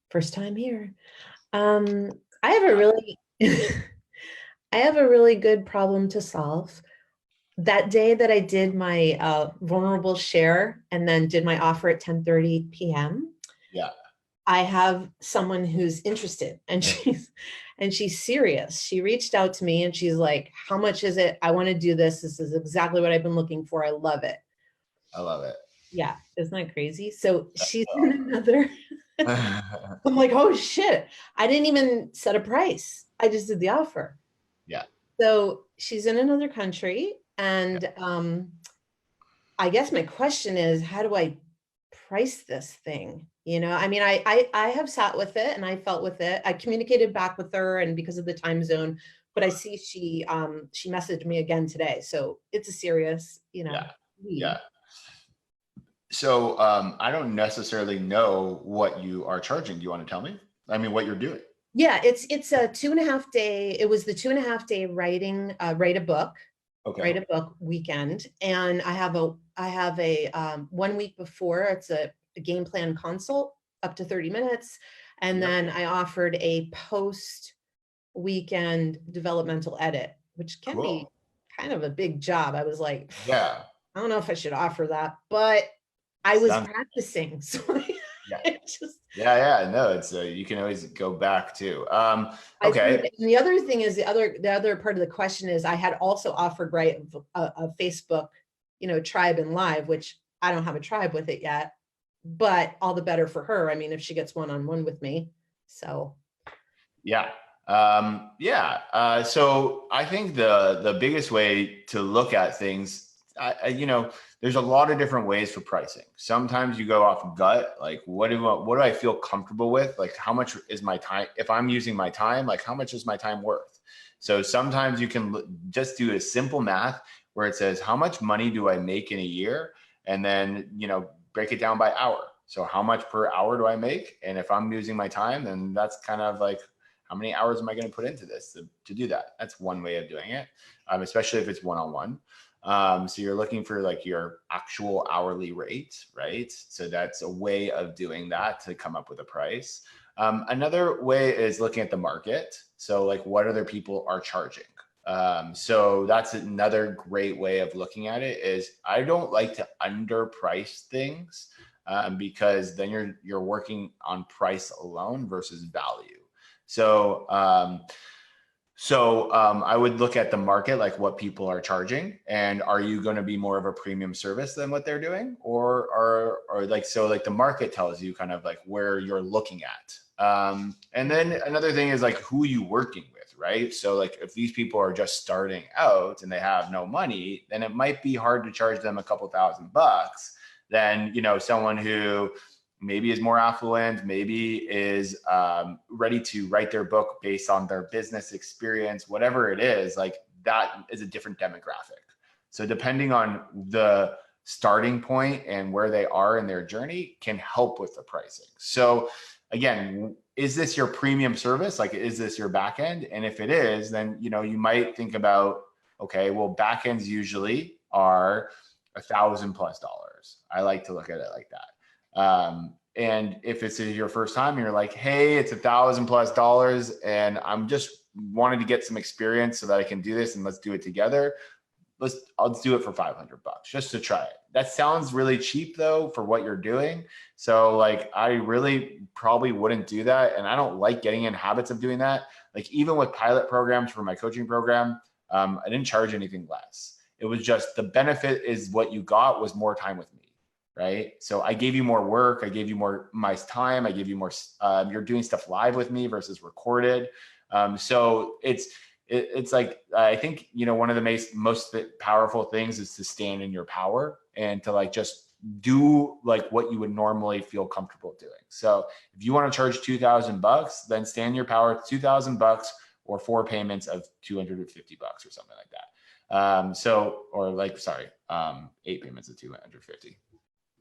First time here. I have a really, I have a really good problem to solve. That day that I did my vulnerable share and then did my offer at 10:30 p.m. Yeah. I have someone who's interested and she's serious. She reached out to me and she's like, how much is it? I want to do this. This is exactly what I've been looking for. I love it. I love it. Yeah. Isn't that crazy? So she's in another, I'm like, oh shit. I didn't even set a price. I just did the offer. Yeah. So she's in another country. And I guess my question is, how do I price this thing? I have sat with it and I felt with it. I communicated back with her and because of the time zone, but I see she messaged me again today. So it's a serious, Yeah. So I don't necessarily know what you are charging. Do you want to tell me? I mean, what you're doing? Yeah, it's a 2.5 day. It was the 2.5 day write a book. Okay. Write a book weekend. And I have a 1 week before, it's a game plan consult up to 30 minutes. And then I offered a post weekend developmental edit, which can be kind of a big job. I was like, I don't know if I should offer that, but I was practicing. So no, it's you can always go back to. Okay. And the other thing is the other part of the question is I had also offered a Facebook, tribe and live, which I don't have a tribe with it yet, but all the better for her. I mean, if she gets one-on-one with me, so. Yeah. So I think the biggest way to look at things, there's a lot of different ways for pricing. Sometimes you go off gut, like what do I feel comfortable with? Like how much is my time? If I'm using my time, like how much is my time worth? So sometimes you can just do a simple math where it says, how much money do I make in a year? And then, break it down by hour. So how much per hour do I make? And if I'm using my time, then that's kind of like, how many hours am I going to put into this to do that? That's one way of doing it, especially if it's one-on-one. So you're looking for like your actual hourly rate, right? So that's a way of doing that to come up with a price. Another way is looking at the market. So like what other people are charging. So that's another great way of looking at it is I don't like to underprice things because then you're working on price alone versus value. So I would look at the market, like what people are charging, and are you going to be more of a premium service than what they're doing, or like the market tells you kind of like where you're looking at. And then another thing is like who are you working with, right? So like if these people are just starting out and they have no money, then it might be hard to charge them a couple $1,000 than, you know, someone who maybe is more affluent, maybe is ready to write their book based on their business experience, whatever it is, like that is a different demographic. So depending on the starting point and where they are in their journey can help with the pricing. So again, is this your premium service? Like, is this your back end? And if it is, then, you know, you might think about, okay, well, back ends usually are $1,000+ dollars. I like to look at it like that. And if it's your first time, you're like, hey, it's $1,000+ dollars and I'm just wanting to get some experience so that I can do this and let's do it together. I'll do it for $500 just to try it. That sounds really cheap though for what you're doing. So like, I really probably wouldn't do that. And I don't like getting in habits of doing that. Like even with pilot programs for my coaching program, I didn't charge anything less. It was just the benefit is what you got was more time with me, right? So I gave you more work. I gave you more my time. I gave you more, you're doing stuff live with me versus recorded. So it's like, I think, you know, one of the most powerful things is to stand in your power and to like, just do like what you would normally feel comfortable doing. So if you want to charge $2,000, then stand in your power, $2,000 or 4 payments of $250 or something like that. Or like, sorry, 8 payments of $250.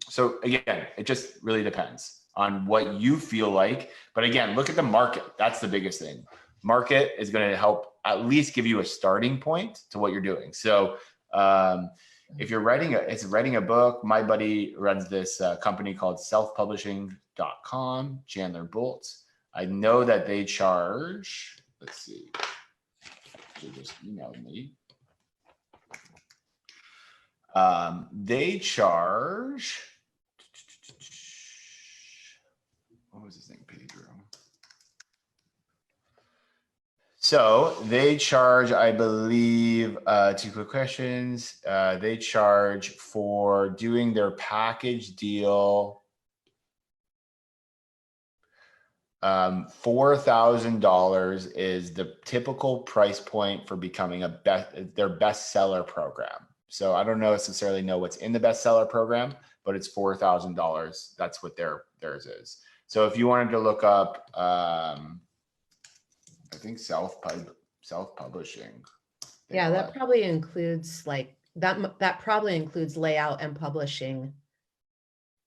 So again, it just really depends on what you feel like. But again, look at the market. That's the biggest thing. Market is going to help at least give you a starting point to what you're doing. So if you're writing a book, my buddy runs this company called selfpublishing.com, Chandler Bolts. I know that they charge, let's see, they just emailed me. They charge, what was his name, Pedro? So they charge, I believe, 2 quick questions. They charge for doing their package deal $4,000 is the typical price point for becoming their bestseller program. So I don't necessarily know what's in the bestseller program, but it's $4,000. That's what theirs is. So if you wanted to look up, I think self-publishing. Yeah, that probably includes like that probably includes layout and publishing.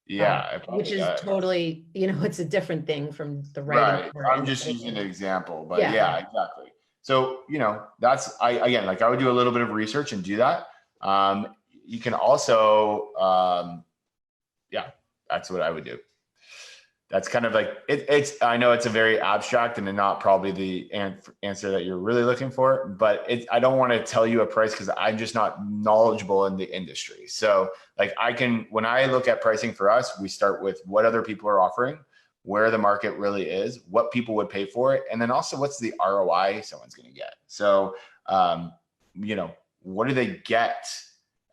Yeah, which is totally, you know, it's a different thing from the writing. Right. I'm just using an example, but yeah, exactly. So, you know, again, like I would do a little bit of research and do that. You can also, yeah, that's what I would do. That's kind of like, I know it's a very abstract and not probably the answer that you're really looking for, but I don't want to tell you a price because I'm just not knowledgeable in the industry. So like when I look at pricing for us, we start with what other people are offering, where the market really is, what people would pay for it, and then also what's the ROI someone's going to get. So, you know, what do they get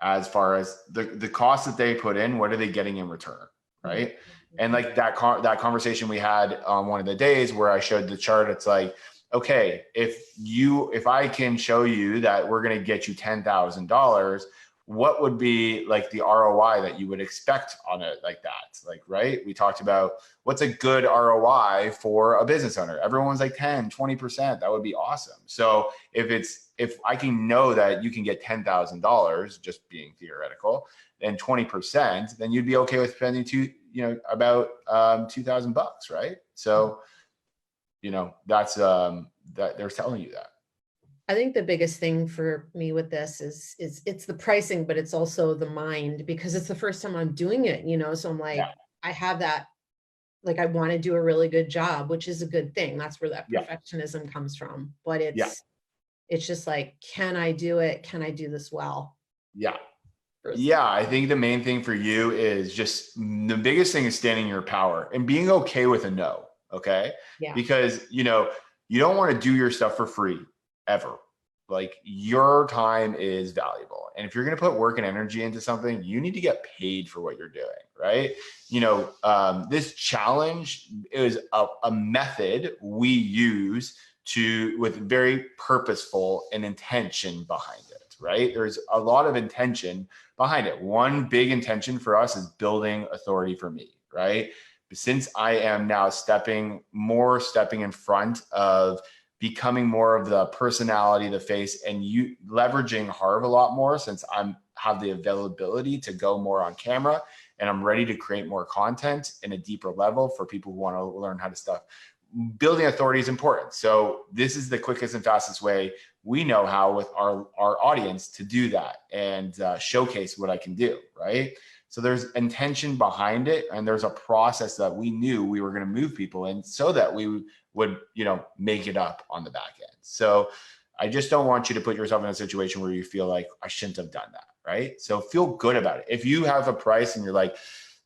as far as the cost that they put in, what are they getting in return, right? And like that conversation we had on one of the days where I showed the chart, it's like, okay, if I can show you that we're going to get you $10,000, what would be like the ROI that you would expect on it like that? Like, right? We talked about what's a good ROI for a business owner. Everyone's like 10, 20%. That would be awesome. So if I can know that you can get $10,000, just being theoretical, and 20%, then you'd be okay with spending about $2,000, right? So, you know, that's that they're telling you that. I think the biggest thing for me with this is it's the pricing, but it's also the mind, because it's the first time I'm doing it, you know? So I'm like, I have that, like, I want to do a really good job, which is a good thing. That's where that perfectionism comes from. But it's just like, can I do it? Can I do this well? Yeah. Yeah, I think the main thing for you is just the biggest thing is standing in your power and being okay with a no. Okay. Yeah. Because, you know, you don't want to do your stuff for free ever. Like your time is valuable. And if you're going to put work and energy into something, you need to get paid for what you're doing. Right. You know, this challenge is a method we use with very purposeful and intention behind it, right? There's a lot of intention behind it. One big intention for us is building authority for me, right? Since I am now stepping in front of becoming more of the personality, the face, and you leveraging Harv a lot more, since have the availability to go more on camera, and I'm ready to create more content in a deeper level for people who want to learn how to stuff. Building authority is important. So this is the quickest and fastest way we know how with our audience to do that and showcase what I can do, right? So there's intention behind it, and there's a process that we knew we were going to move people in so that we would, make it up on the back end. So I just don't want you to put yourself in a situation where you feel like I shouldn't have done that, right? So feel good about it. If you have a price and you're like,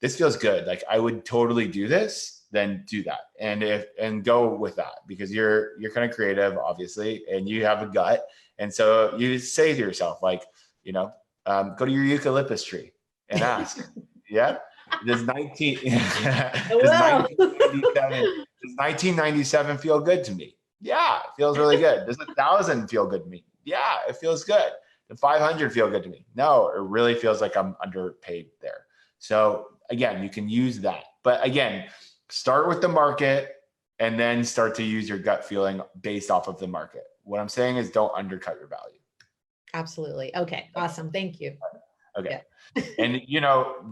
this feels good, like I would totally do this, then do that and go with that, because you're kind of creative, obviously, and you have a gut. And so you say to yourself, like, go to your eucalyptus tree and ask, yeah, does 1997 feel good to me? Yeah, it feels really good. Does 1,000 feel good to me? Yeah, it feels good. Does 500 feel good to me? No, it really feels like I'm underpaid there. So again, you can use that. But again, start with the market and then start to use your gut feeling based off of the market. What I'm saying is don't undercut your value. Absolutely. Okay. Awesome. Thank you. Okay. Yeah. And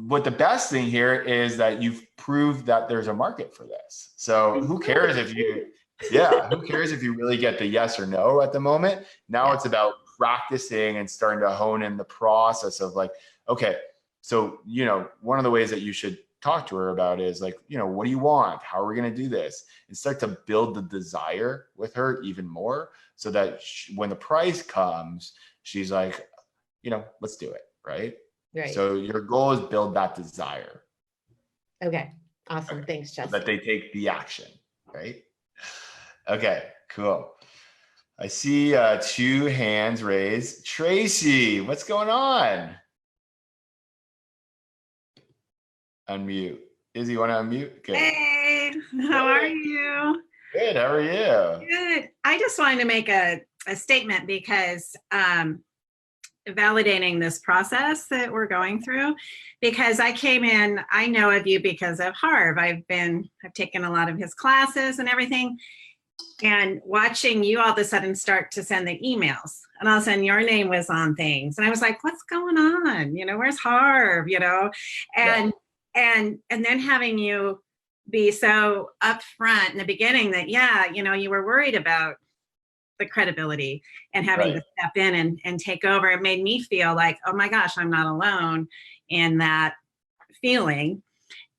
what the best thing here is that you've proved that there's a market for this. So who cares if you really get the yes or no at the moment? Now it's about practicing and starting to hone in the process of like, okay, so, one of the ways that you should talk to her about is like, what do you want? How are we going to do this? And start to build the desire with her even more, so that when the price comes, she's like, let's do it. Right. Right. So your goal is build that desire. Okay. Awesome. Okay. Thanks, Jesse. So that they take the action. Right. Okay, cool. I see 2 hands raised. Tracy, what's going on? Unmute. Izzy, you want to unmute? Good. Hey, how are you? Good. How are you? Good. I just wanted to make a statement because validating this process that we're going through, because I came in, I know of you because of Harv. I've taken a lot of his classes and everything, and watching you all of a sudden start to send the emails, and all of a sudden your name was on things, and I was like, what's going on? Where's Harv? And then having you be so upfront in the beginning that, you were worried about the credibility and having to step in and take over. It made me feel like, oh my gosh, I'm not alone in that feeling.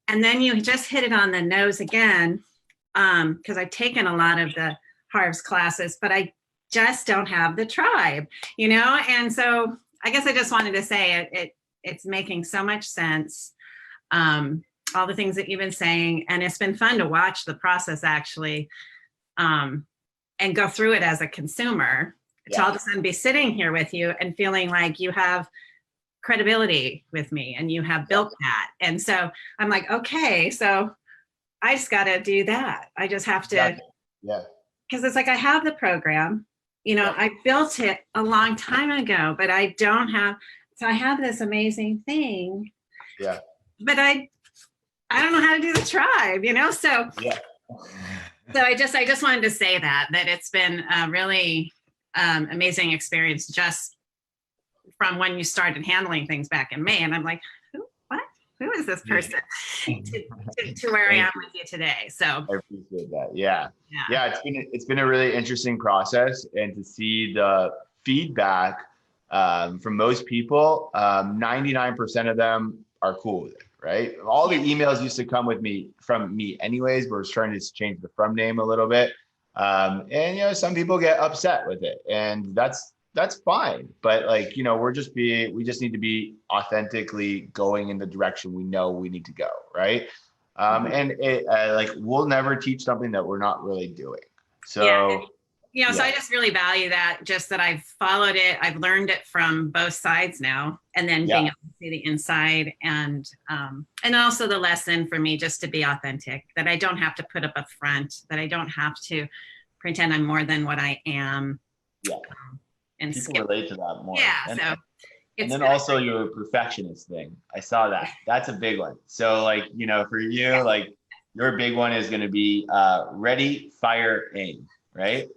And then you just hit it on the nose again, because I've taken a lot of the Harv's classes, but I just don't have the tribe, And so I guess I just wanted to say it's making so much sense. All the things that you've been saying, and it's been fun to watch the process actually, and go through it as a consumer, to all of a sudden be sitting here with you and feeling like you have credibility with me and you have built that. And so I'm like, okay, so I just got to do that. I just have to, because it's like, I have the program, I built it a long time ago, but I don't have, so I have this amazing thing. Yeah. But I don't know how to do the tribe, so so I just wanted to say that it's been a really amazing experience just from when you started handling things back in May, and I'm like, who is this person to where I am with you today. So I appreciate that. Yeah, it's been a really interesting process, and to see the feedback from most people, 99% of them are cool with it. Right. All the emails used to come from me anyways, but we're trying to change the from name a little bit. And, some people get upset with it, and that's fine. But like, we just need to be authentically going in the direction we know we need to go. Right. And we'll never teach something that we're not really doing. So so I just really value that, just that I've followed it. I've learned it from both sides now, and then being able to see the inside, and also the lesson for me just to be authentic, that I don't have to put up a front, that I don't have to pretend I'm more than what I am. Yeah. And People skip. relate to that more. Yeah. And, So and it's then good. also your perfectionist thing. I saw that. That's a big one. So like, you know, for you, like your big one is going to be ready, fire, aim, right?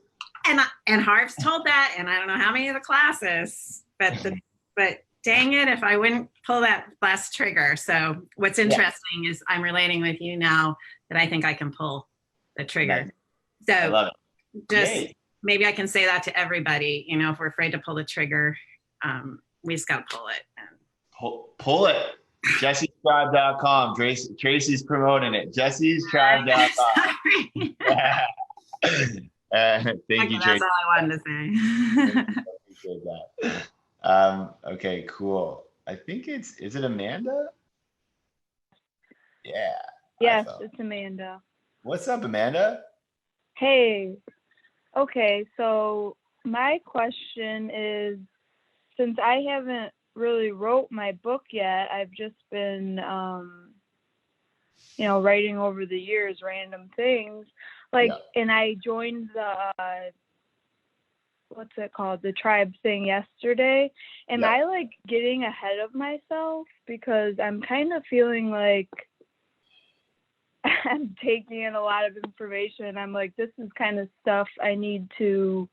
And Harv's told that, and I don't know how many of the classes, but dang it, if I wouldn't pull that last trigger. So what's interesting is I'm relating with you now that I think I can pull the trigger. Nice. I So love it. just Yay. maybe I can say that to everybody. You know, if we're afraid to pull the trigger, we just got to pull it. Pull it. Jesse'sTribe.com. Tracy's promoting it. Jesse'sTribe.com. Thank you, Tracy. That's all I wanted to say. Appreciate that. Okay, cool. I think is it Amanda? Yeah. Yes, it's Amanda. What's up, Amanda? Hey. Okay, so my question is, since I haven't really wrote my book yet, I've just been, writing over the years, random things. And I joined the, what's it called? The tribe thing yesterday. Am I getting ahead of myself? Because I'm kind of feeling like I'm taking in a lot of information. I'm like, this is kind of stuff I need to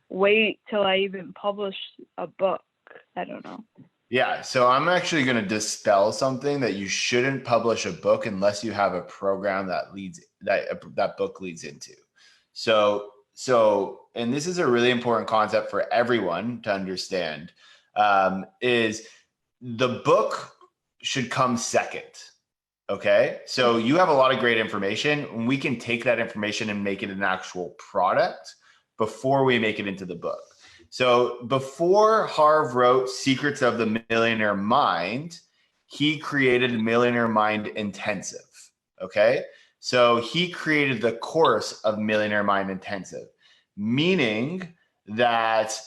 wait till I even publish a book. I don't know. Yeah, so I'm actually going to dispel something that you shouldn't publish a book unless you have a program that that book leads into. So, and this is a really important concept for everyone to understand, is the book should come second. Okay, so you have a lot of great information, and we can take that information and make it an actual product before we make it into the book. So before Harv wrote Secrets of the Millionaire Mind, he created Millionaire Mind Intensive. Okay, so he created the course of Millionaire Mind Intensive, meaning that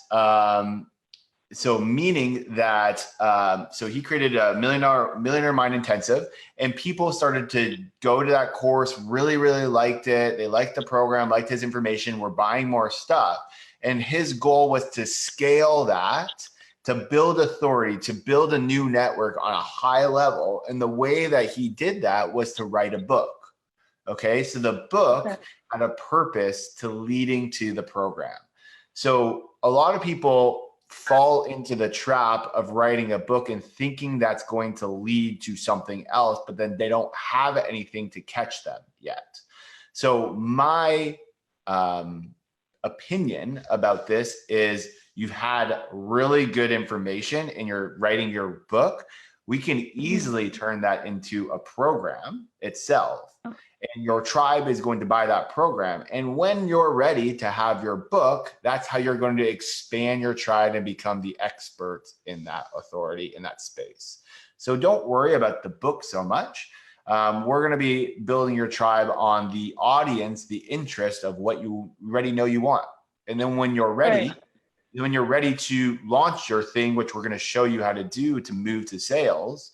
so he created a Millionaire Mind Intensive, and people started to go to that course, really, really liked it. They liked the program, liked his information, were buying more stuff. And his goal was to scale that, to build authority, to build a new network on a high level. And the way that he did that was to write a book. Okay, so the book had a purpose to leading to the program. So a lot of people fall into the trap of writing a book and thinking that's going to lead to something else, but then they don't have anything to catch them yet. So my opinion about this is you've had really good information and you're writing your book. We can easily turn that into a program itself. And your tribe is going to buy that program. And when you're ready to have your book, that's how you're going to expand your tribe and become the expert in that authority, in that space. So don't worry about the book so much. We're going to be building your tribe on the audience, the interest of what you already know you want. And then when you're ready, when you're ready to launch your thing, which we're going to show you how to do to move to sales,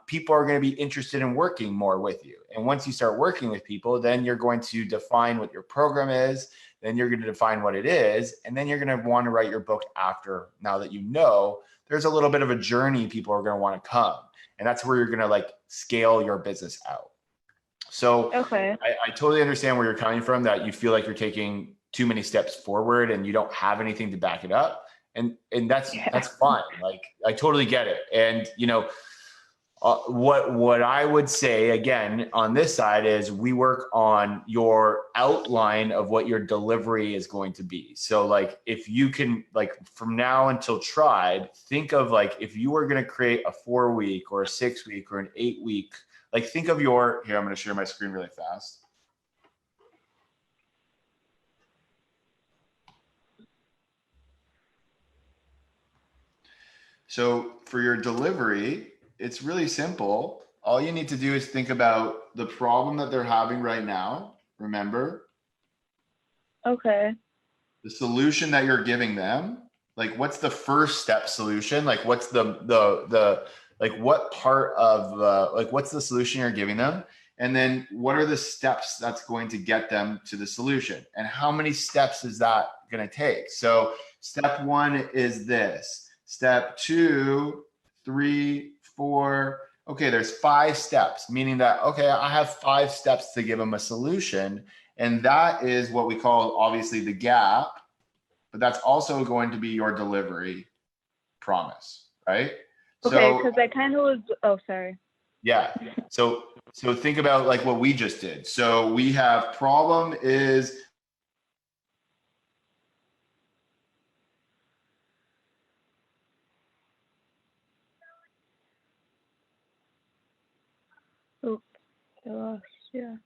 people are going to be interested in working more with you. And once you start working with people, then you're going to define what your program is. Then you're going to define what it is. And then you're going to want to write your book after, now that you know there's a little bit of a journey people are going to want to come. And that's where you're going to scale your business out. So I totally understand where you're coming from, that you feel like you're taking too many steps forward and you don't have anything to back it up. And that's fine. I totally get it. And what I would say again on this side is we work on your outline of what your delivery is going to be. So if you can, from now until tribe, think of if you were going to create a 4-week or a 6-week or an 8-week, think of here, I'm going to share my screen really fast. So for your delivery, it's really simple. All you need to do is think about the problem that they're having right now. Remember? Okay. The solution that you're giving them. What's the first step solution? What's what part of what's the solution you're giving them? And then what are the steps that's going to get them to the solution? And how many steps is that going to take? So step 1 is this. Step 2, 3, 4. Okay, there's 5 steps, meaning that, okay, I have 5 steps to give them a solution. And that is what we call, obviously, the gap. But that's also going to be your delivery promise, right? Okay, because I kind of was, oh, sorry. Yeah. So think about like what we just did. So we have problem is Oh, I lost, yeah.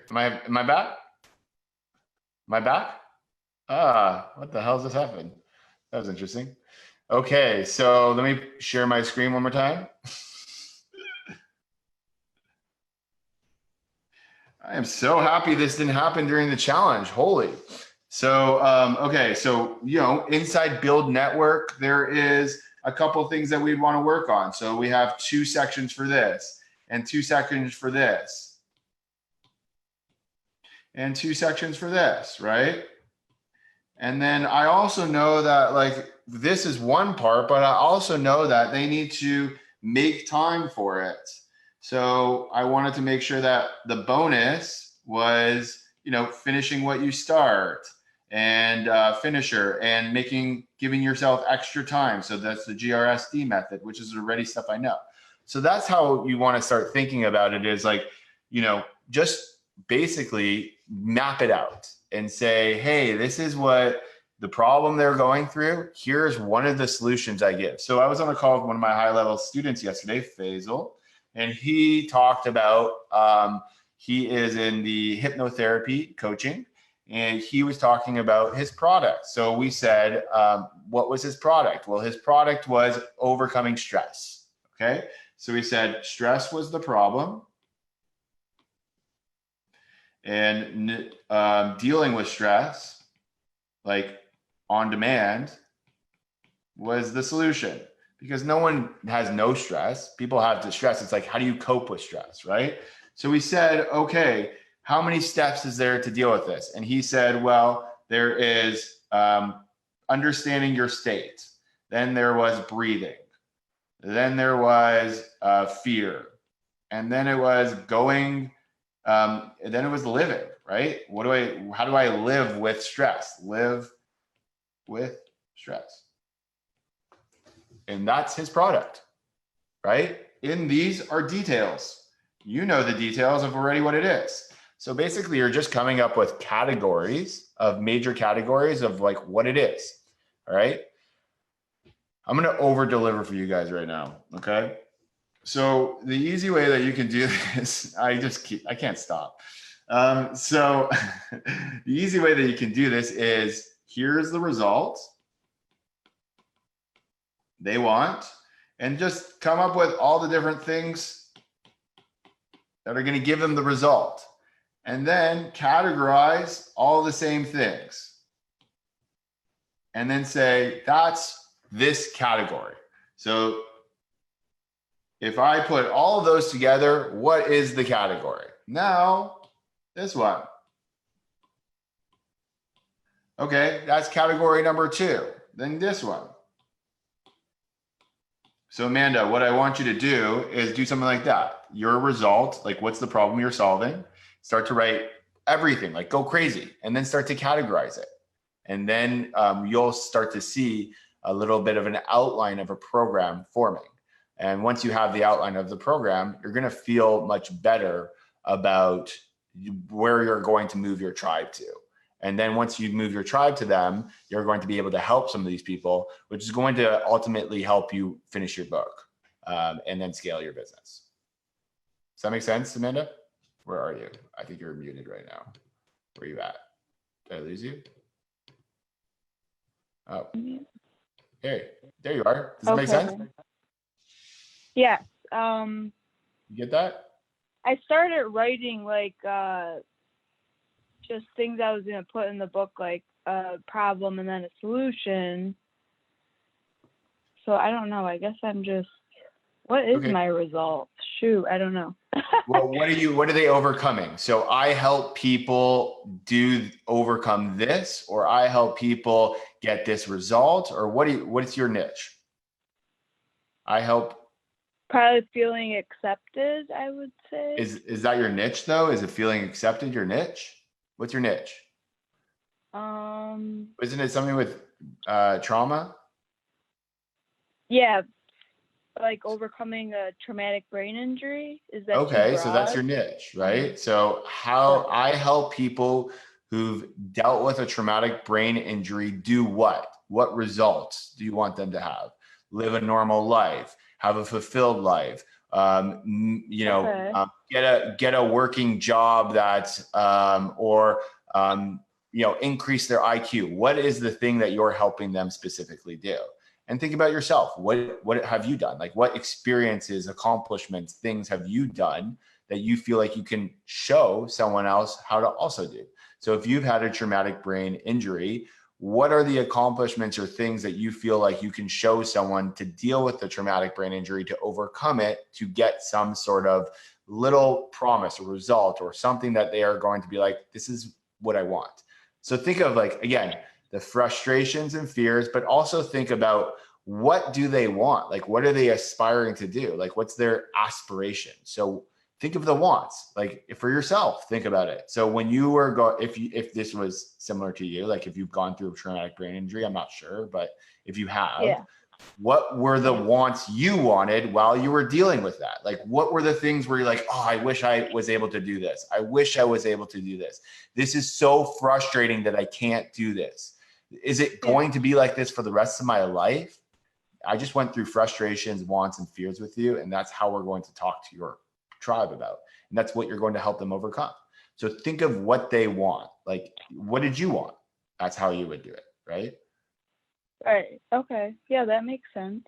am I back? Am I back? What the hell just happened? That was interesting. Okay, so let me share my screen one more time. I am so happy this didn't happen during the challenge. Holy. So, okay, so, inside Build Network, there is a couple things that we'd want to work on. So we have 2 sections for this and 2 sections for this and 2 sections for this, right? And then I also know that like this is one part, but I also know that they need to make time for it. So I wanted to make sure that the bonus was, finishing what you start and finisher and giving yourself extra time. So that's the GRSD method, which is already stuff I know. So that's how you want to start thinking about it is like, just basically map it out and say, hey, this is what the problem they're going through. Here's one of the solutions I give. So I was on a call with one of my high-level students yesterday, Faisal, and he talked about, he is in the hypnotherapy coaching, and he was talking about his product. So we said, what was his product? Well, his product was overcoming stress, okay? So we said stress was the problem, and dealing with stress, like on demand, was the solution. Because no one has no stress. People have distress. It's like, how do you cope with stress, right? So we said, okay, how many steps is there to deal with this? And he said, well, there is understanding your state. Then there was breathing. Then there was fear. And then it was going, and then it was living, right? How do I live with stress? Live with stress. And that's his product, right? In these are details. You know the details of already what it is. So basically you're just coming up with categories of major categories of like what it is, all right? I'm gonna over deliver for you guys right now, okay? So the easy way that you can do this, I can't stop. So the easy way that you can do this is here's the result they want, and just come up with all the different things that are going to give them the result, and then categorize all the same things, and then say that's this category. So if I put all of those together, what is the category? Now, this one. Okay, that's category number 2. Then this one. So Amanda, what I want you to do is do something like that. Your result, like what's the problem you're solving? Start to write everything, like go crazy, and then start to categorize it. And then you'll start to see a little bit of an outline of a program forming. And once you have the outline of the program, you're going to feel much better about where you're going to move your tribe to. And then once you move your tribe to them, you're going to be able to help some of these people, which is going to ultimately help you finish your book and then scale your business. Does that make sense, Amanda? Where are you? I think you're muted right now. Where are you at? Did I lose you? Oh, hey, there you are. Does it make sense? Yes. You get that? I started writing like just things I was gonna put in the book, like a problem and then a solution. So I don't know. I guess I'm just. What is my result? Shoot, I don't know. Well, what are they overcoming? So I help people overcome this, or I help people get this result, or what's your niche? I help. Probably feeling accepted, I would say. Is that your niche though? Is it feeling accepted your niche? What's your niche? Isn't it something with trauma? Yeah. Like overcoming a traumatic brain injury? Is that okay? too So that's broad? your niche, right? So how I help people who've dealt with a traumatic brain injury do what? What results do you want them to have? Live a normal life, have a fulfilled life, get a working job that, increase their IQ. What is the thing that you're helping them specifically do? And think about yourself. What have you done? Like what experiences, accomplishments, things have you done that you feel like you can show someone else how to also do? So if you've had a traumatic brain injury, what are the accomplishments or things that you feel like you can show someone to deal with the traumatic brain injury, to overcome it, to get some sort of little promise or result or something that they are going to be like, this is what I want. So think of like, again, the frustrations and fears, but also think about what do they want? Like, what are they aspiring to do? Like, what's their aspiration? So think of the wants, like for yourself, think about it. So when you were if this was similar to you, like if you've gone through a traumatic brain injury, I'm not sure, but if you have, what were the wants you wanted while you were dealing with that? Like, what were the things where you're like, oh, I wish I was able to do this. I wish I was able to do this. This is so frustrating that I can't do this. Is it going to be like this for the rest of my life? I just went through frustrations, wants, and fears with you. And that's how we're going to talk to your tribe about. And that's what you're going to help them overcome. So think of what they want. Like, what did you want? That's how you would do it, right? Right. Okay. Yeah, that makes sense.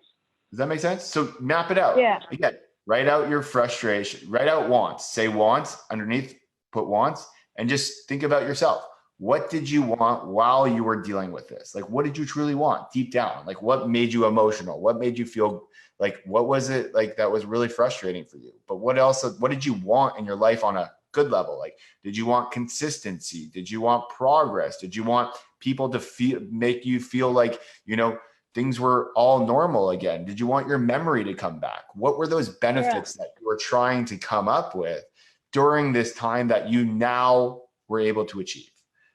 Does that make sense? So map it out. Yeah. Again, write out your frustration, write out wants, say wants underneath, put wants, and just think about yourself. What did you want while you were dealing with this? Like, what did you truly want deep down? Like, what made you emotional? What made you feel like, what was it like that was really frustrating for you? But what else, what did you want in your life on a good level? Like, did you want consistency? Did you want progress? Did you want people to make you feel like, things were all normal again? Did you want your memory to come back? What were those benefits that you were trying to come up with during this time that you now were able to achieve?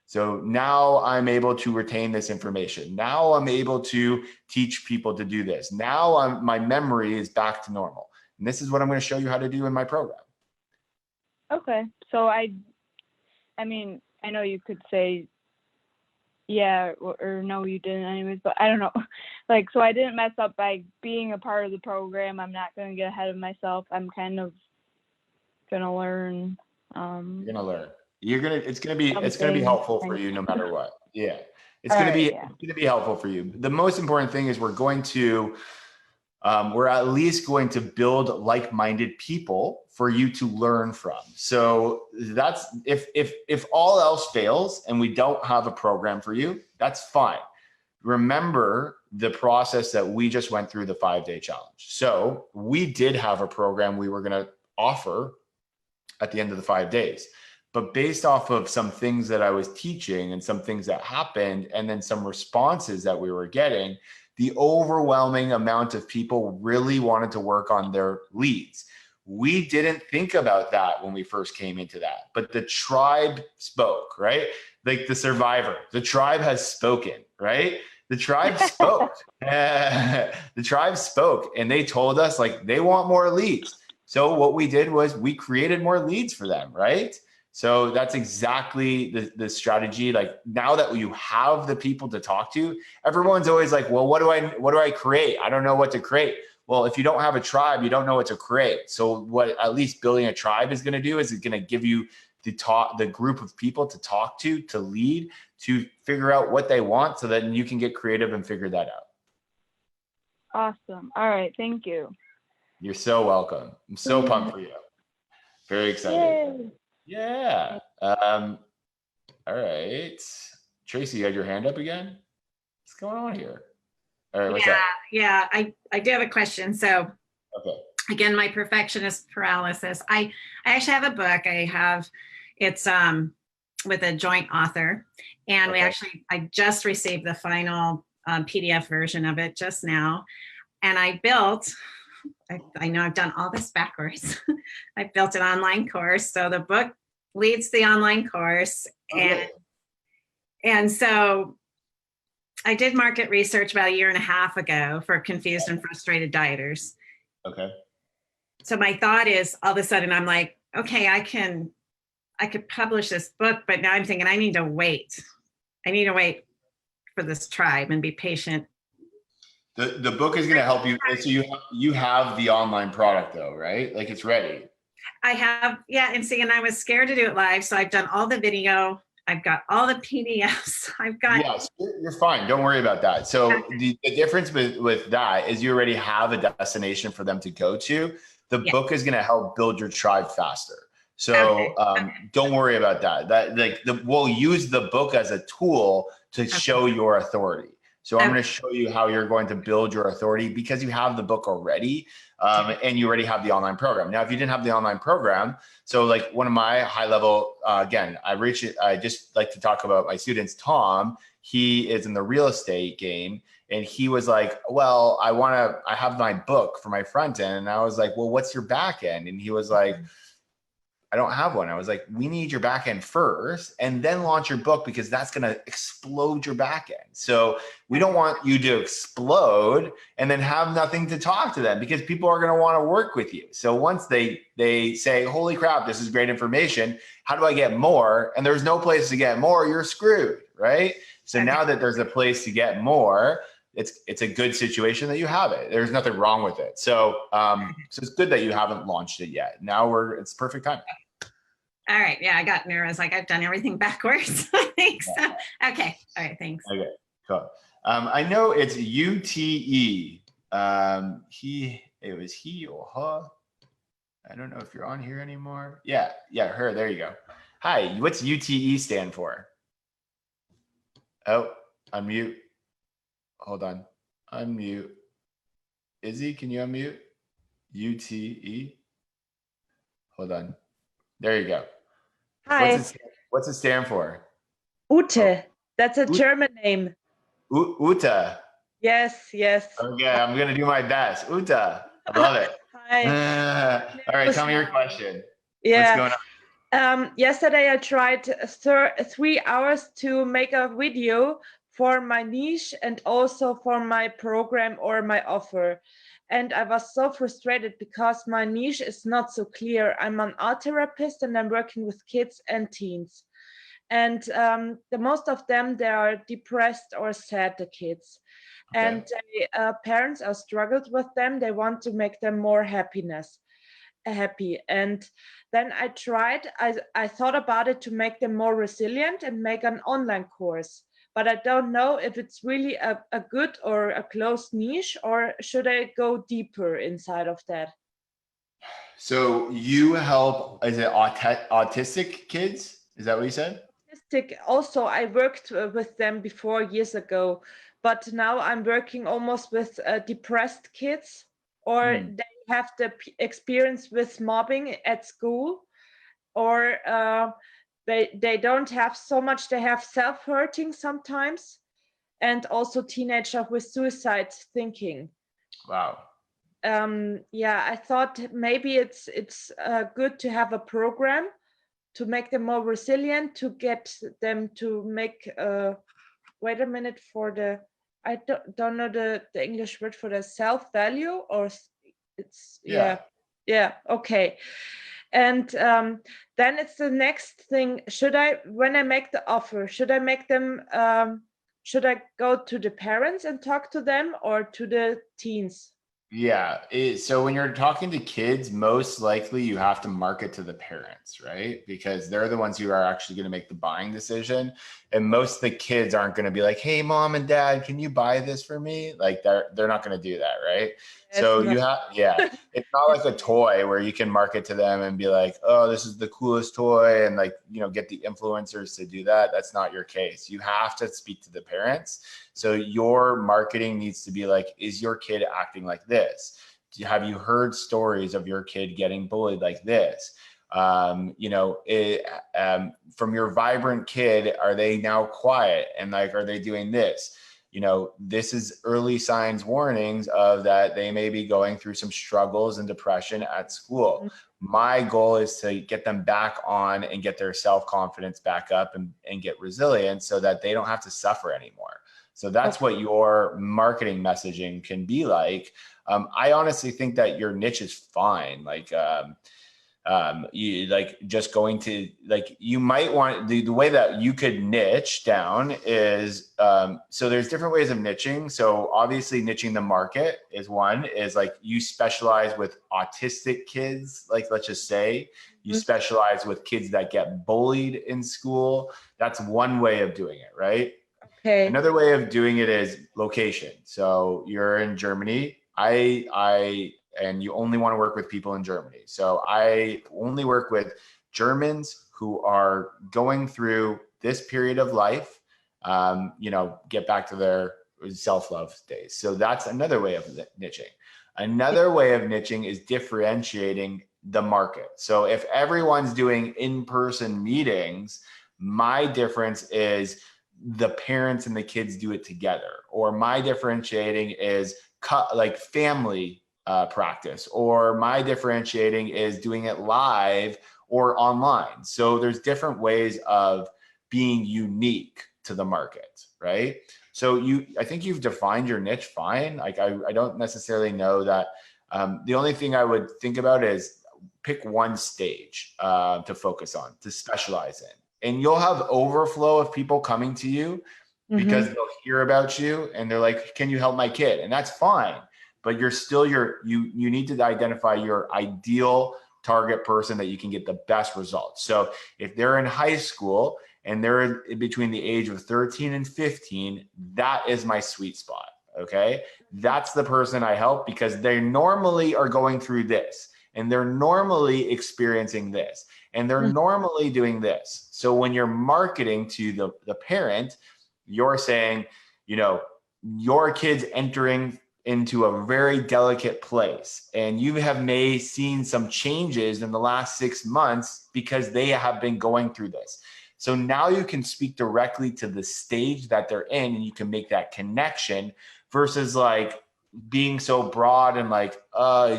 So now I'm able to retain this information. Now I'm able to teach people to do this. Now my memory is back to normal. And this is what I'm going to show you how to do in my program. Okay. So I mean, I know you could say, yeah, or no, you didn't anyways, but I don't know. Like, so I didn't mess up by being a part of the program. I'm not going to get ahead of myself. I'm kind of going to learn. You're going to learn. It's going to be helpful for you no matter what. Yeah. It's going to be helpful for you. The most important thing is we're at least going to build like-minded people for you to learn from. So that's, if all else fails and we don't have a program for you, that's fine. Remember the process that we just went through, the 5-day challenge. So we did have a program we were going to offer at the end of the 5 days. But based off of some things that I was teaching and some things that happened, and then some responses that we were getting, the overwhelming amount of people really wanted to work on their leads. We didn't think about that when we first came into that, but the tribe spoke, right? Like the survivor, the tribe has spoken, right? The tribe spoke. The tribe spoke, and they told us like they want more leads. So what we did was we created more leads for them, right? So that's exactly the strategy. Like now that you have the people to talk to, everyone's always like, well, what do I create? I don't know what to create. Well, if you don't have a tribe, you don't know what to create. So what at least building a tribe is going to do is it's going to give you the group of people to talk to lead, to figure out what they want, so that you can get creative and figure that out. Awesome. All right. Thank you. You're so welcome. I'm so pumped for you. Very excited. Yay. Yeah. All right. Tracy, you had your hand up again? What's going on here? All right, what's that? Yeah, I do have a question. So Okay. again, my perfectionist paralysis. I actually have a book. It's with a joint author, and I just received the final PDF version of it just now. And I know I've done all this backwards. I built an online course. So the book leads the online course. And so I did market research about 1.5 years ago for confused and frustrated dieters. Okay. So my thought is, all of a sudden I'm like, okay, I could publish this book, but now I'm thinking I need to wait. I need to wait for this tribe and be patient. The book is going to help you. So you have the online product though, right? Like it's ready. I have, yeah. And I was scared to do it live. So I've done all the video. I've got all the PDFs. Yes, you're fine. Don't worry about that. So the difference with that is you already have a destination for them to go to. The book is going to help build your tribe faster. So don't worry about that. We'll use the book as a tool to show your authority. So I'm going to show you how you're going to build your authority because you have the book already, and you already have the online program. Now, if you didn't have the online program, so like one of my high level, again, I just like to talk about my students, Tom. He is in the real estate game, and he was like, well, I have my book for my front end. And I was like, well, what's your back end? And he was like, I don't have one. I was like, we need your back end first and then launch your book, because that's going to explode your back end. So we don't want you to explode and then have nothing to talk to them, because people are going to want to work with you. So once they say, holy crap, this is great information, how do I get more? And there's no place to get more, you're screwed, right? So now that there's a place to get more, it's a good situation that you have it. There's nothing wrong with it. So so it's good that you haven't launched it yet. Now it's perfect time. All right. Yeah, I got nervous. Like I've done everything backwards. I think so. Okay. All right. Thanks. Okay. Cool. I know it's UTE. It was he or her. I don't know if you're on here anymore. Yeah, her. There you go. Hi. What's UTE stand for? Oh, unmute. Hold on. Unmute. Izzy, can you unmute? UTE. Hold on. There you go. Hi. What's it stand for? Ute. Oh. That's a German name. Ute. Yes. Okay, I'm going to do my best. Ute. I love it. Hi. All right, tell me your question. Yeah. What's going on? Yesterday I tried 3 hours to make a video for my niche and also for my program or my offer. And I was so frustrated because my niche is not so clear. I'm an art therapist and I'm working with kids and teens. And the most of them, they are depressed or sad, the kids. Okay. And parents are struggled with them. They want to make them more happy. And then I tried, I thought about it to make them more resilient and make an online course. But I don't know if it's really a good or a closed niche, or should I go deeper inside of that? So you help, is it autistic kids? Is that what you said? Autistic. Also, I worked with them before years ago, but now I'm working almost with depressed kids, or they have the experience with mobbing at school, or they don't have so much, they have self-hurting sometimes, and also teenagers with suicide thinking. Wow. Yeah, I thought maybe it's good to have a program to make them more resilient, to get them to make wait a minute, for the, I don't know the English word for the self-value, or it's yeah, okay. And then it's the next thing. When I make the offer, should I make them, should I go to the parents and talk to them or to the teens? Yeah. So when you're talking to kids, most likely you have to market to the parents, right? Because they're the ones who are actually going to make the buying decision. And most of the kids aren't going to be like, hey, mom and dad, can you buy this for me? Like they're not going to do that, right? So you have, yeah, it's not like a toy where you can market to them and be like, oh, this is the coolest toy, and like, you know, get the influencers to do that. That's not your case. You have to speak to the parents. So your marketing needs to be like, is your kid acting like this? Have you heard stories of your kid getting bullied like this? You know, from your vibrant kid, are they now quiet? And like, are they doing this? You know, this is early signs, warnings of that they may be going through some struggles and depression at school. My goal is to get them back on and get their self-confidence back up and get resilient so that they don't have to suffer anymore. So that's what your marketing messaging can be like. I honestly think that your niche is fine. Like, you like just going to like, you might want the way that you could niche down is, so there's different ways of niching. So obviously niching the market is one, is like you specialize with autistic kids. Like, let's just say you specialize with kids that get bullied in school. That's one way of doing it, right? Okay. Another way of doing it is location. So you're in Germany. And you only want to work with people in Germany. So I only work with Germans who are going through this period of life, you know, get back to their self-love days. So that's another way of niching. Another way of niching is differentiating the market. So if everyone's doing in-person meetings, my difference is the parents and the kids do it together. Or my differentiating is like family practice, or my differentiating is doing it live or online. So there's different ways of being unique to the market, right? So I think you've defined your niche fine. Like I don't necessarily know that. The only thing I would think about is pick one stage to focus on, to specialize in, and you'll have overflow of people coming to you because they'll hear about you and they're like, can you help my kid? And that's fine. But you're still you need to identify your ideal target person that you can get the best results. So if they're in high school and they're between the age of 13 and 15, that is my sweet spot. Okay. That's the person I help because they normally are going through this and they're normally experiencing this and they're normally doing this. So when you're marketing to the parent, you're saying, you know, your kid's entering into a very delicate place. And you may seen some changes in the last 6 months because they have been going through this. So now you can speak directly to the stage that they're in and you can make that connection versus like being so broad and like,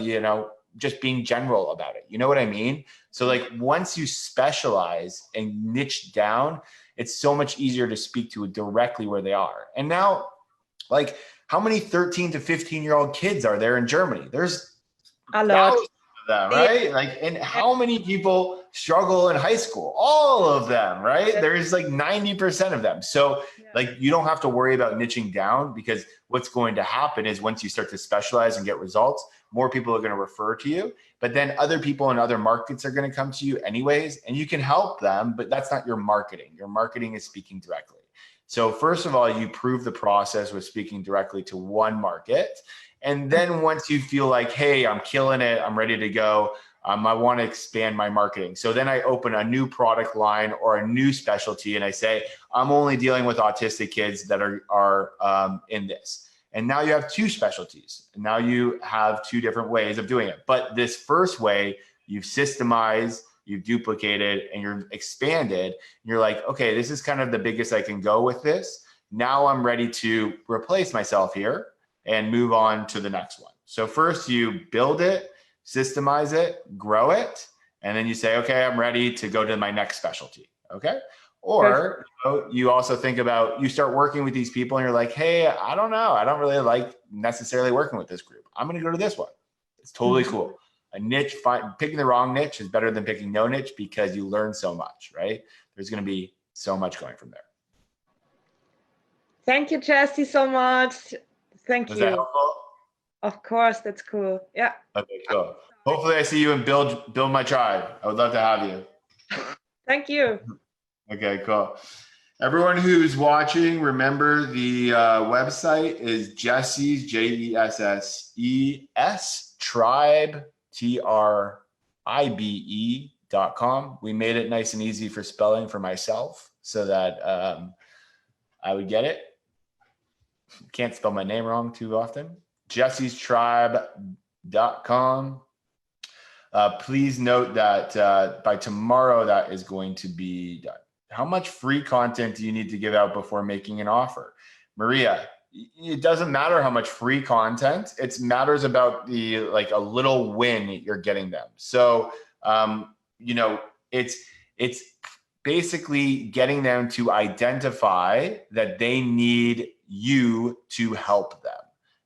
you know, just being general about it. You know what I mean? So like once you specialize and niche down, it's so much easier to speak to it directly where they are. And now, like, how many 13 to 15-year-old kids are there in Germany? There's a lot of them, right? Like, and how many people struggle in high school? All of them, right? There's like 90% of them. So like, you don't have to worry about niching down because what's going to happen is once you start to specialize and get results, more people are going to refer to you, but then other people in other markets are going to come to you anyways, and you can help them, but that's not your marketing. Your marketing is speaking directly. So first of all, you prove the process with speaking directly to one market. And then once you feel like, hey, I'm killing it, I'm ready to go, I want to expand my marketing. So then I open a new product line or a new specialty and I say, I'm only dealing with autistic kids that are in this. And now you have two specialties. And now you have two different ways of doing it. But this first way, you've systemized, you've duplicated, and you're expanded. You're like, okay, this is kind of the biggest I can go with this. Now I'm ready to replace myself here and move on to the next one. So first you build it, systemize it, grow it, and then you say, okay, I'm ready to go to my next specialty, okay? Or you also think about, you start working with these people and you're like, hey, I don't know, I don't really like necessarily working with this group. I'm gonna go to this one. It's totally cool. A niche, picking the wrong niche is better than picking no niche because you learn so much, right? There's going to be so much going from there. Thank you, Jesse, so much. Thank Was you. that helpful? Of course, that's cool. Yeah. Okay, cool. Hopefully I see you and build my tribe. I would love to have you. Thank you. Okay, cool. Everyone who's watching, remember the website is Jesse's, JESSES, tribe, TRIBE.com. We made it nice and easy for spelling for myself so that I would get it. Can't spell my name wrong too often. JessesTribe.com. Please note that by tomorrow, that is going to be done. How much free content do you need to give out before making an offer? Maria, it doesn't matter how much free content. It matters about the like a little win you're getting them. So, you know, it's basically getting them to identify that they need you to help them.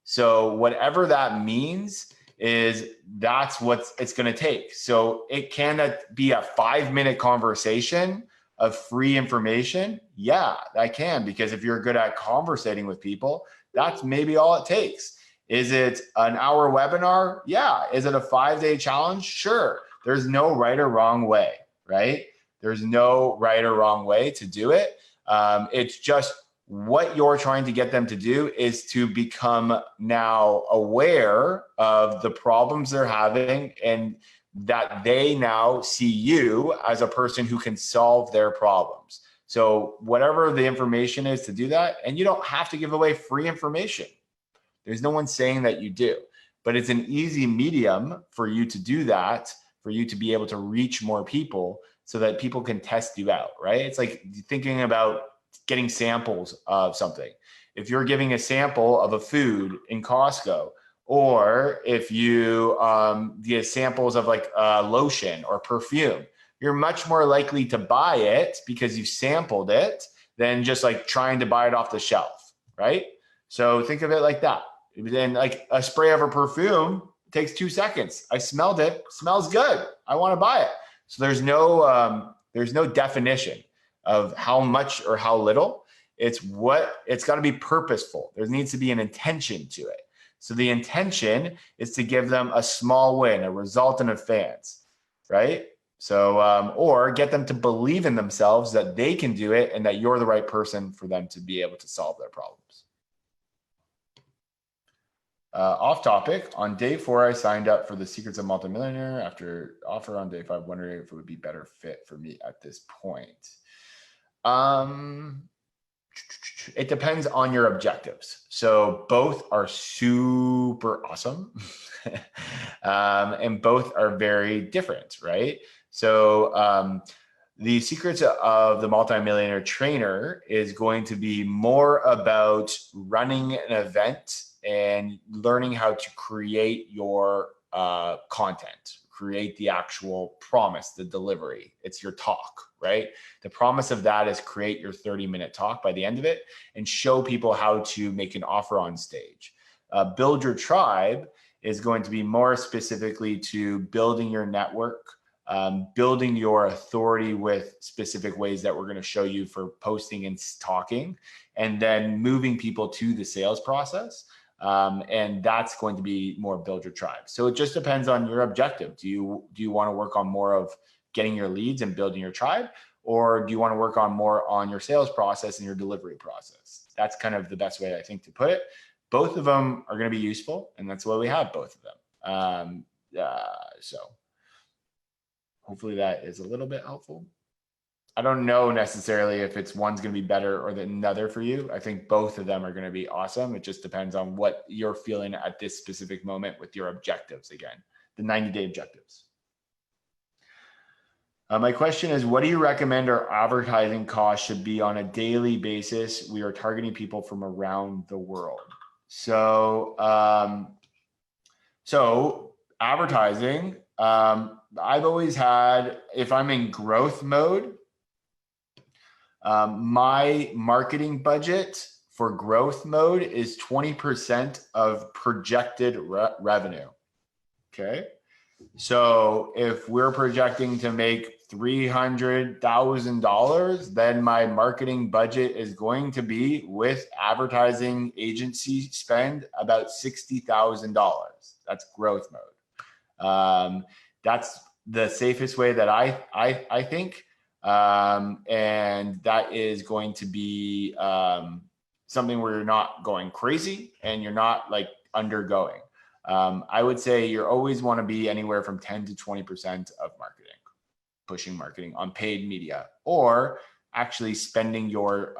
So whatever that means is that's what it's going to take. So it can be a 5-minute conversation of free information. Yeah, that can, because if you're good at conversating with people, that's maybe all it takes. Is it an hour webinar? Yeah. Is it a 5-day challenge? Sure. There's no right or wrong way, right? There's no right or wrong way to do it. It's just what you're trying to get them to do is to become now aware of the problems they're having and that they now see you as a person who can solve their problems. So whatever the information is to do that, and you don't have to give away free information. There's no one saying that you do, but it's an easy medium for you to do that, for you to be able to reach more people so that people can test you out, right? It's like thinking about getting samples of something. If you're giving a sample of a food in Costco, or if you get samples of like lotion or perfume, you're much more likely to buy it because you've sampled it than just like trying to buy it off the shelf, right? So think of it like that. Then like a spray of a perfume takes 2 seconds. I smelled it, smells good. I want to buy it. So there's no definition of how much or how little. It's got to be purposeful. There needs to be an intention to it. So the intention is to give them a small win, a result in advance, right? So, or get them to believe in themselves that they can do it and that you're the right person for them to be able to solve their problems. Off topic, on day 4, I signed up for the Secrets of Multimillionaire after offer on day 5, wondering if it would be better fit for me at this point. It depends on your objectives. So both are super awesome and both are very different, right? So the Secrets of the Multimillionaire Trainer is going to be more about running an event and learning how to create your content, create the actual promise, the delivery. It's your talk, right? The promise of that is create your 30-minute talk by the end of it and show people how to make an offer on stage. Build Your Tribe is going to be more specifically to building your network, building your authority with specific ways that we're going to show you for posting and talking, and then moving people to the sales process. And that's going to be more Build Your Tribe. So it just depends on your objective. Do you want to work on more of getting your leads and building your tribe, or do you want to work on more on your sales process and your delivery process? That's kind of the best way I think to put it. Both of them are going to be useful, and that's why we have both of them. So hopefully that is a little bit helpful. I don't know necessarily if one's going to be better or another for you. I think both of them are going to be awesome. It just depends on what you're feeling at this specific moment with your objectives. Again, the 90-day objectives. My question is, what do you recommend our advertising costs should be on a daily basis? We are targeting people from around the world. So, advertising, I've always had, if I'm in growth mode, my marketing budget for growth mode is 20% of projected revenue. Okay. So if we're projecting to make $300,000, then my marketing budget is going to be, with advertising agency spend, about $60,000. That's growth mode. That's the safest way that I think. And that is going to be something where you're not going crazy and you're not like undergoing. I would say you always want to be anywhere from 10 to 20% of marketing, pushing marketing on paid media, or actually spending your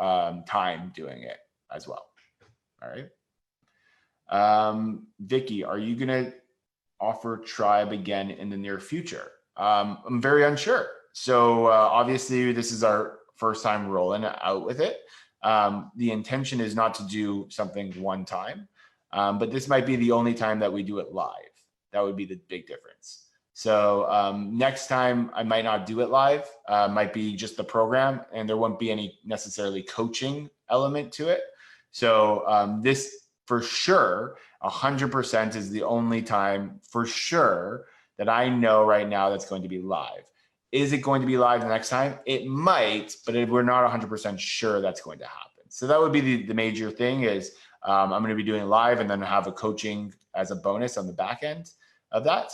time doing it as well. All right. Vicky, are you going to offer Tribe again in the near future? I'm very unsure. So obviously this is our first time rolling out with it. The intention is not to do something one time, but this might be the only time that we do it live. That would be the big difference. So next time I might not do it live, might be just the program, and there won't be any necessarily coaching element to it. So this for sure, 100% is the only time for sure that I know right now that's going to be live. Is it going to be live the next time? It might, but we're not 100% sure that's going to happen. So that would be the major thing is I'm going to be doing live and then have a coaching as a bonus on the back end of that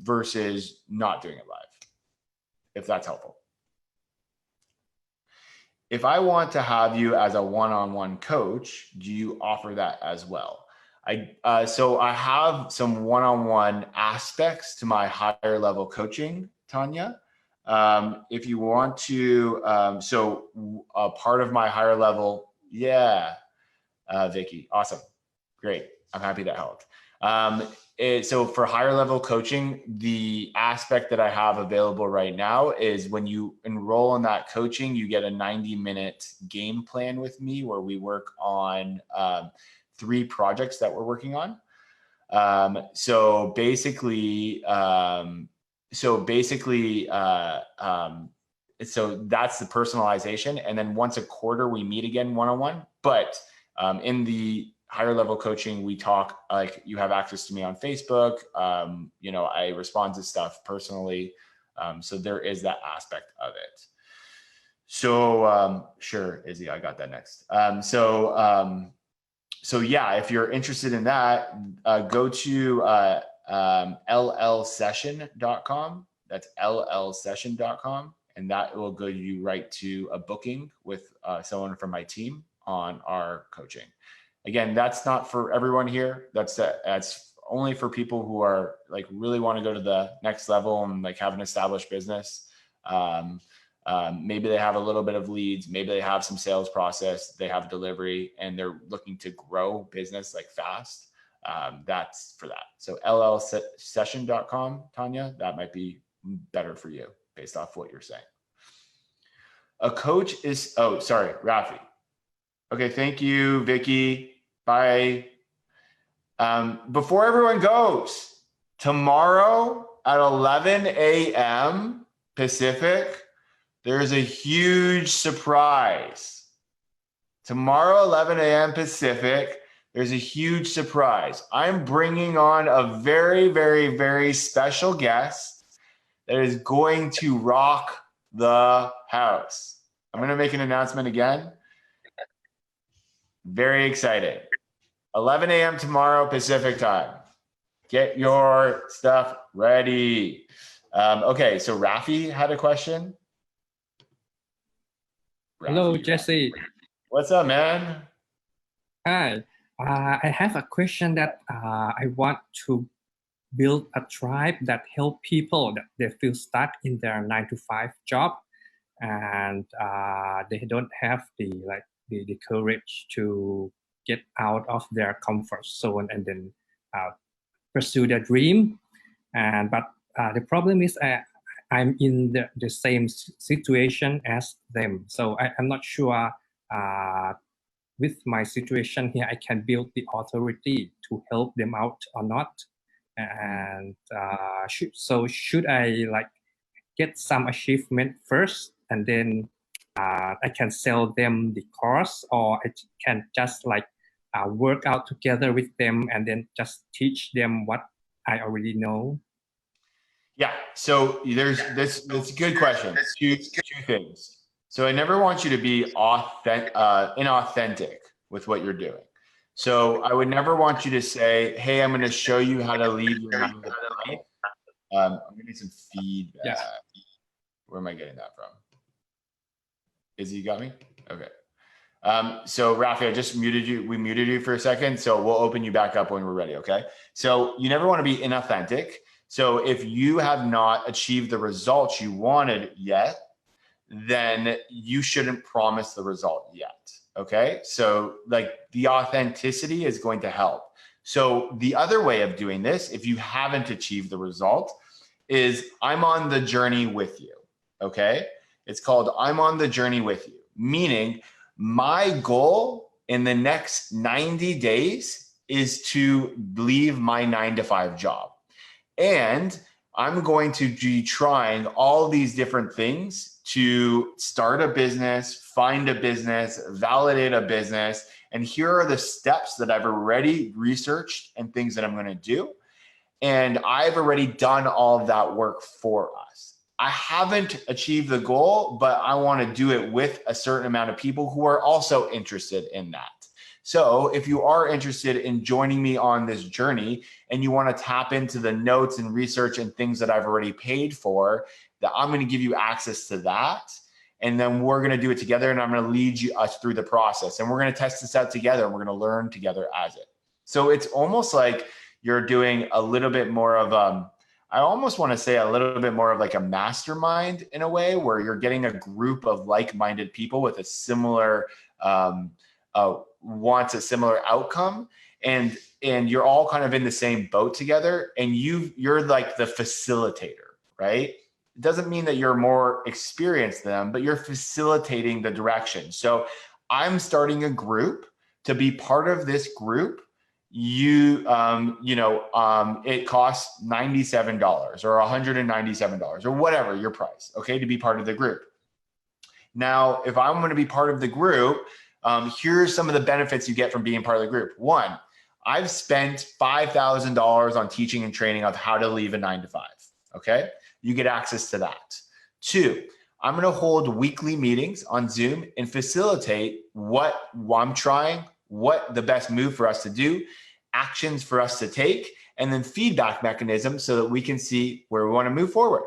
versus not doing it live, if that's helpful. If I want to have you as a one-on-one coach, do you offer that as well? So I have some one-on-one aspects to my higher level coaching, Tanya. If you want to, so a part of my higher level, Vicky, awesome, great. I'm happy that helped. So for higher level coaching, the aspect that I have available right now is when you enroll in that coaching, you get a 90-minute game plan with me where we work on 3 projects that we're working on. So basically, so that's the personalization. And then once a quarter, we meet again one-on-one. But in the higher level coaching, we talk, like, you have access to me on Facebook. You know, I respond to stuff personally. So there is that aspect of it. So sure, Izzy, I got that next. So yeah, if you're interested in that, go to llsession.com. That's llsession.com. And that will go you right to a booking with someone from my team on our coaching. Again, that's not for everyone here. That's only for people who are like really want to go to the next level and like have an established business. Maybe they have a little bit of leads, maybe they have some sales process, they have delivery, and they're looking to grow business like fast. That's for that. So llsession.com, Tanya, that might be better for you based off what you're saying. A coach is, oh, sorry, Rafi. Okay, thank you, Vicky. Bye. Before everyone goes, tomorrow at 11 a.m. Pacific, there's a huge surprise. Tomorrow, 11 a.m. Pacific, there's a huge surprise. I'm bringing on a very, very, very special guest that is going to rock the house. I'm going to make an announcement again. Very excited. 11 a.m. tomorrow Pacific time. Get your stuff ready. Okay, so Rafi had a question. Hello, Jesse. What's up, man? Hi. I have a question that I want to build a tribe that help people that they feel stuck in their 9-to-5 job, and they don't have the courage to get out of their comfort zone and then pursue their dream. And but the problem is I'm in the same situation as them, so I'm not sure with my situation here I can build the authority to help them out or not. And should I like get some achievement first and then I can sell them the course, or I can just like work out together with them and then just teach them what I already know? Yeah. So that's a good question. Two things. So I never want you to be inauthentic with what you're doing. So I would never want you to say, "Hey, I'm going to show you how to leave your 9 to 5." I'm getting some feedback. Yes. Where am I getting that from? Izzy, you got me? Okay. So Rafi, I just muted you. We muted you for a second. So we'll open you back up when we're ready. Okay. So you never want to be inauthentic. So if you have not achieved the results you wanted yet, then you shouldn't promise the result yet. Okay. So like the authenticity is going to help. So the other way of doing this, if you haven't achieved the result, is I'm on the journey with you. Okay. It's called I'm on the journey with you, meaning my goal in the next 90 days is to leave my 9 to 5 job. And I'm going to be trying all these different things to start a business, find a business, validate a business. And here are the steps that I've already researched and things that I'm going to do. And I've already done all of that work for us. I haven't achieved the goal, but I want to do it with a certain amount of people who are also interested in that. So if you are interested in joining me on this journey and you want to tap into the notes and research and things that I've already paid for, that I'm going to give you access to that. And then we're going to do it together and I'm going to lead us through the process. And we're going to test this out together and we're going to learn together as it. So it's almost like you're doing a little bit more of I almost want to say a little bit more of like a mastermind in a way where you're getting a group of like-minded people with a similar wants a similar outcome, and you're all kind of in the same boat together, and you're like the facilitator, right? It doesn't mean that you're more experienced than them, but you're facilitating the direction. So I'm starting a group. To be part of this group, it costs $97 or $197 or whatever your price, okay, to be part of the group. Now, if I'm going to be part of the group, here's some of the benefits you get from being part of the group. One, I've spent $5,000 on teaching and training of how to leave a 9 to 5. Okay. You get access to that. Two, I'm going to hold weekly meetings on Zoom and facilitate what I'm trying, what the best move for us to do, actions for us to take, and then feedback mechanisms so that we can see where we want to move forward.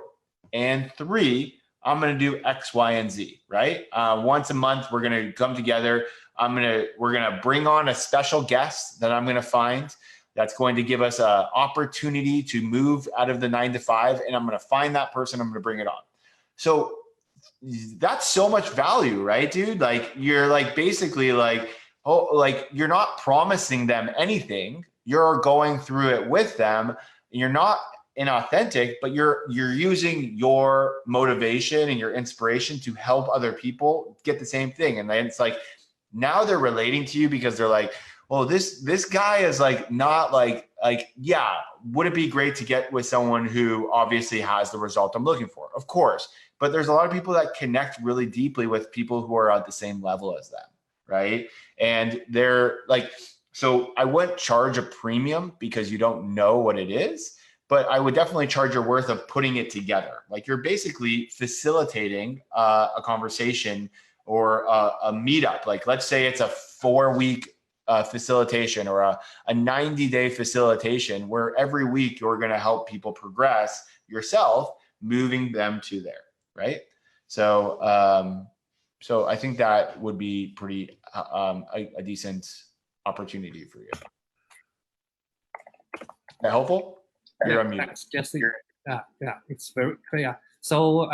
And three, I'm going to do X, Y, and Z, right? Once a month, we're going to come together. We're going to bring on a special guest that I'm going to find that's going to give us an opportunity to move out of the 9 to 5. And I'm going to find that person. I'm going to bring it on. So that's so much value, right, dude? Like you're like basically like, you're not promising them anything. You're going through it with them. You're not inauthentic, but you're using your motivation and your inspiration to help other people get the same thing. And then it's like, now they're relating to you because they're like, well, this guy is like, not like, yeah, would it be great to get with someone who obviously has the result I'm looking for? Of course. But there's a lot of people that connect really deeply with people who are at the same level as them, right? And they're like, so I wouldn't charge a premium because you don't know what it is, but I would definitely charge your worth of putting it together. Like you're basically facilitating a conversation or a meetup. Like let's say it's a 4-week facilitation or a 90-day facilitation where every week you're going to help people progress yourself, moving them to there, right? So I think that would be pretty a decent opportunity for you. Is that helpful? You're unmuted. Thanks, Jesse. Yeah, it's very clear. So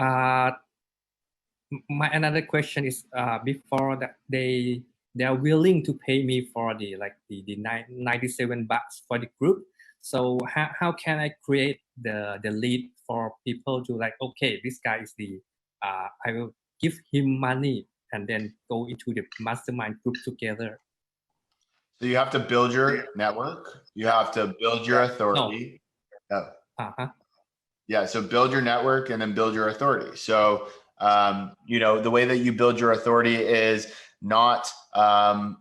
my another question is before that they are willing to pay me for the 97 bucks for the group. So how can I create the lead for people to like, okay, this guy is I will give him money and then go into the mastermind group together. So you have to build your network. You have to build your authority. No. Yeah. So build your network and then build your authority. So, the way that you build your authority is not,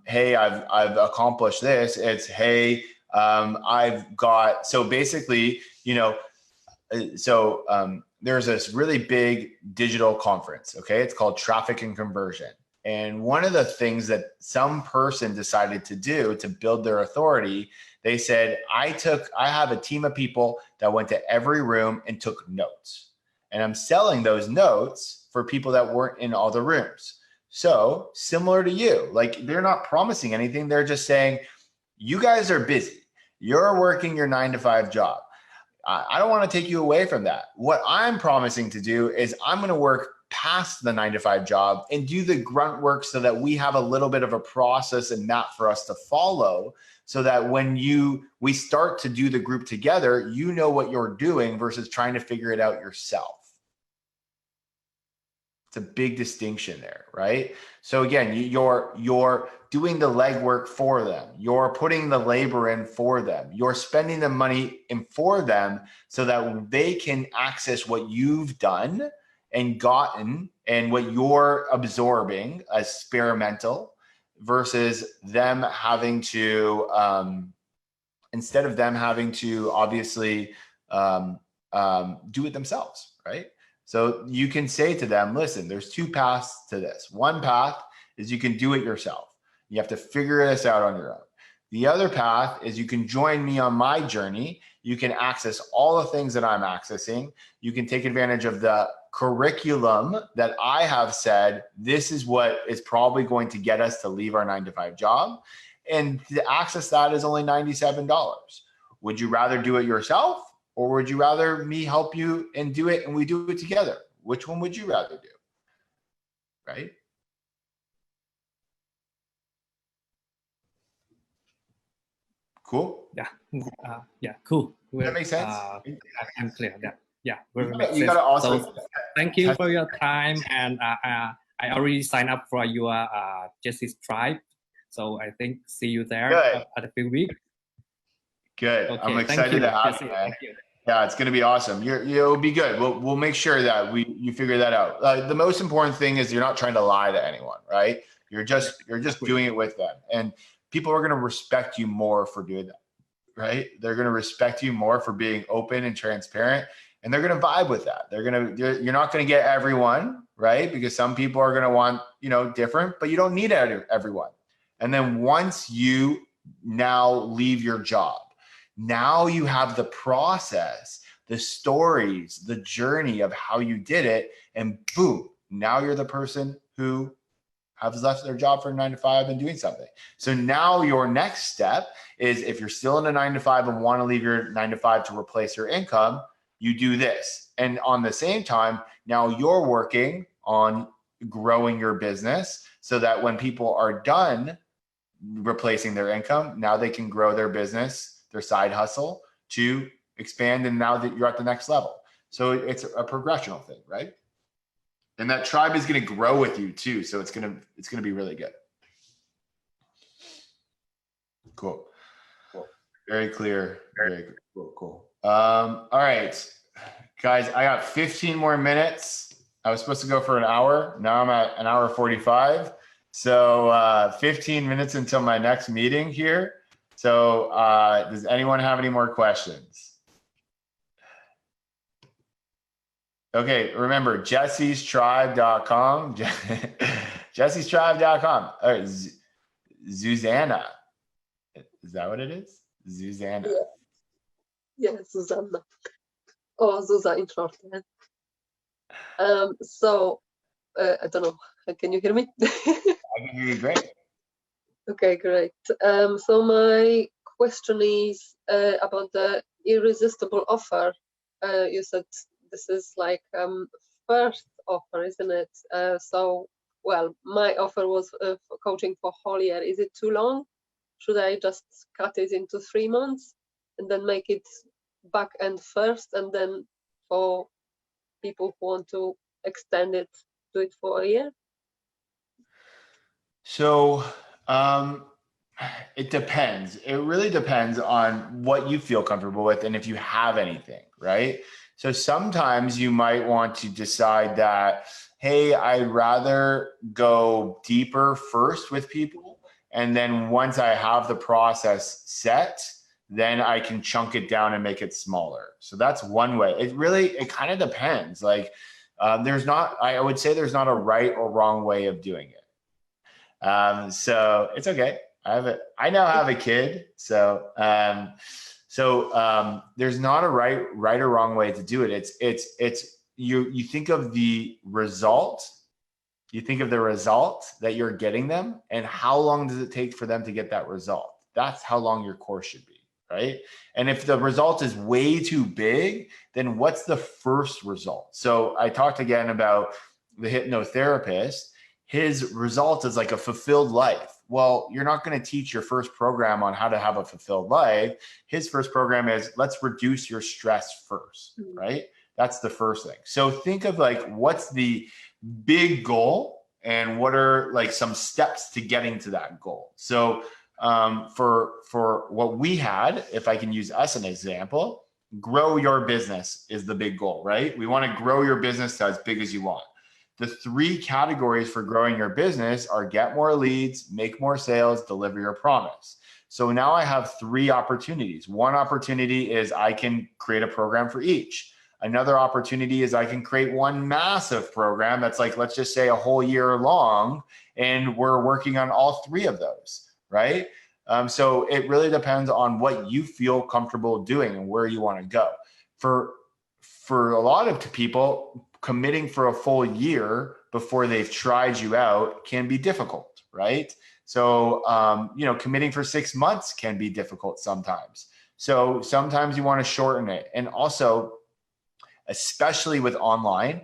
hey, I've accomplished this. It's, hey, I've got, so basically, there's this really big digital conference, okay? It's called Traffic and Conversion. And one of the things that some person decided to do to build their authority, they said, I have a team of people that went to every room and took notes. And I'm selling those notes for people that weren't in all the rooms. So similar to you, like they're not promising anything. They're just saying, you guys are busy. You're working your 9-to-5 job. I don't want to take you away from that. What I'm promising to do is I'm going to work past the 9-to-5 job and do the grunt work so that we have a little bit of a process and map for us to follow, so that when we start to do the group together, you know what you're doing versus trying to figure it out yourself. It's a big distinction there, right? So again, you're doing the legwork for them. You're putting the labor in for them. You're spending the money in for them so that they can access what you've done and gotten and what you're absorbing as experimental, versus them having to, instead of them having to obviously do it themselves, right? So you can say to them, listen, there's two paths to this. One path is you can do it yourself. You have to figure this out on your own. The other path is you can join me on my journey. You can access all the things that I'm accessing. You can take advantage of the curriculum that I have said, this is what is probably going to get us to leave our 9-to-5 job. And to access that is only $97. Would you rather do it yourself? Or would you rather me help you and do it and we do it together? Which one would you rather do? Right? Cool. Yeah. Yeah. Cool. That makes sense. I'm clear. Yeah. Very You makes sense. gotta also So thank you for your time, and I already signed up for your Jesse's tribe. So I think see you there at a few weeks. Good. Okay, I'm excited to have you, man. Yeah, it's going to be awesome. You'll be good. We'll make sure that you figure that out. The most important thing is you're not trying to lie to anyone, right? You're just doing it with them, and people are going to respect you more for doing that, right? They're going to respect you more for being open and transparent, and they're going to vibe with that. You're not going to get everyone, right? Because some people are going to want, different, but you don't need everyone. And then once you now leave your job, now you have the process, the stories, the journey of how you did it, and boom, now you're the person who has left their job for 9-to-5 and doing something. So now your next step is, if you're still in a 9-to-5 and want to leave your 9-to-5 to replace your income, you do this. And on the same time, now you're working on growing your business so that when people are done replacing their income, now they can grow their business, their side hustle, to expand, and now that you're at the next level. So it's a progressional thing, right? And that tribe is going to grow with you too. So it's going to be really good. Cool. Very clear. Very cool. All right, guys, I got 15 more minutes. I was supposed to go for an hour. Now I'm at an hour 45. So 15 minutes until my next meeting here. So does anyone have any more questions? Okay, remember, jessiestribe.com. jessiestribe.com. All right, Susanna. Is that what it is? Susanna. Yeah, Susanna. Or Susa in shorthand. So, I don't know. Can you hear me? I can hear you great. Okay, great. So my question is about the irresistible offer. You said this is like first offer, isn't it? So, well, my offer was for coaching for whole year. Is it too long? Should I just cut it into 3 months and then make it back end first, and then for people who want to extend it, do it for a year? So it depends. It really depends on what you feel comfortable with and if you have anything, right? So sometimes you might want to decide that, hey, I'd rather go deeper first with people. And then once I have the process set, then I can chunk it down and make it smaller. So that's one way. It kind of depends. Like I would say there's not a right or wrong way of doing it. So it's okay. I now have a kid. So there's not a right or wrong way to do it. You think of the result. You think of the result that you're getting them, and how long does it take for them to get that result? That's how long your course should be, right? And if the result is way too big, then what's the first result? So I talked again about the hypnotherapist. His result is like a fulfilled life. Well, you're not going to teach your first program on how to have a fulfilled life. His first program is let's reduce your stress first, right? That's the first thing. So think of like, what's the big goal and what are like some steps to getting to that goal? So for what we had, if I can use us as an example, grow your business is the big goal, right? We want to grow your business to as big as you want. The 3 categories for growing your business are get more leads, make more sales, deliver your promise. So now I have 3 opportunities. One opportunity is I can create a program for each. Another opportunity is I can create one massive program that's like, let's just say a whole year long, and we're working on all 3 of those, right? So it really depends on what you feel comfortable doing and where you want to go. For a lot of people, committing for a full year before they've tried you out can be difficult, right? So, committing for 6 months can be difficult sometimes. So sometimes you want to shorten it. And also, especially with online,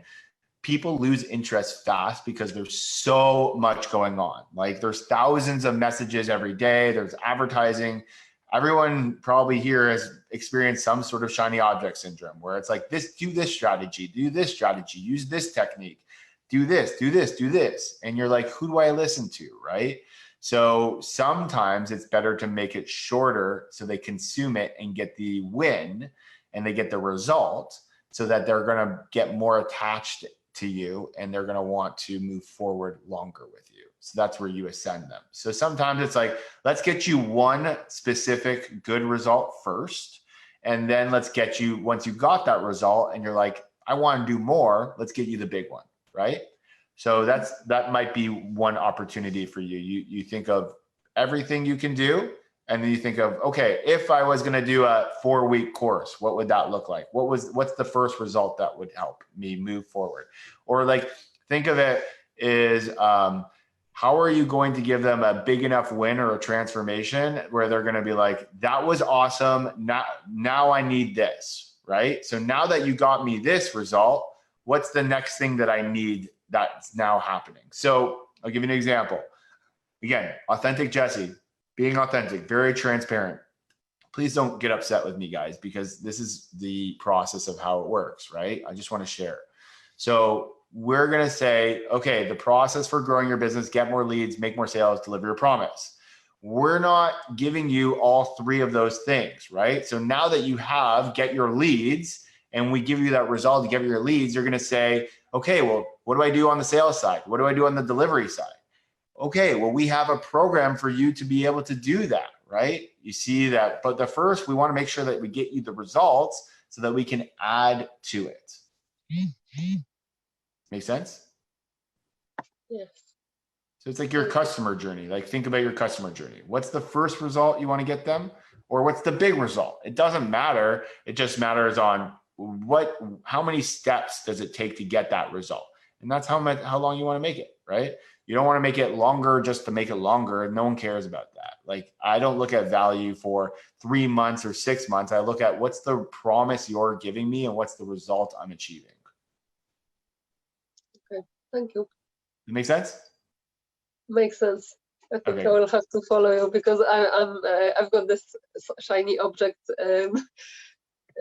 people lose interest fast because there's so much going on. Like there's thousands of messages every day. There's advertising. Everyone probably here has experienced some sort of shiny object syndrome where it's like do this strategy, use this technique, do this. And you're like, who do I listen to, right? So sometimes it's better to make it shorter so they consume it and get the win and they get the result, so that they're going to get more attached to you and they're going to want to move forward longer with you. So that's where you ascend them. So sometimes it's like, let's get you one specific good result first. And then let's get you, once you got that result and you're like, I want to do more, let's get you the big one, right? So that might be one opportunity for you. You think of everything you can do, and then you think of, okay, if I was going to do a 4-week course, what would that look like? What's the first result that would help me move forward? Or like, think of it as, how are you going to give them a big enough win or a transformation where they're going to be like, that was awesome. Now I need this, right? So now that you got me this result, what's the next thing that I need that's now happening? So I'll give you an example. Again, authentic Jesse. Being authentic, very transparent. Please don't get upset with me, guys, because this is the process of how it works, right? I just want to share. So we're going to say, okay, the process for growing your business, get more leads, make more sales, deliver your promise. We're not giving you all 3 of those things, right? So now that you have get your leads and we give you that result to get your leads, you're going to say, okay, well, what do I do on the sales side? What do I do on the delivery side? Okay, well, we have a program for you to be able to do that, right? You see that, but first we want to make sure that we get you the results so that we can add to it. Make sense? Yes. So it's like your customer journey. Like think about your customer journey. What's the first result you want to get them? Or what's the big result? It doesn't matter. It just matters on how many steps does it take to get that result? And that's how long you want to make it, right? You don't want to make it longer just to make it longer. No one cares about that. Like I don't look at value for 3 months or 6 months. I look at what's the promise you're giving me and what's the result I'm achieving. Okay, thank you. It make sense? Makes sense. I think Okay. I will have to follow you because I've got this shiny object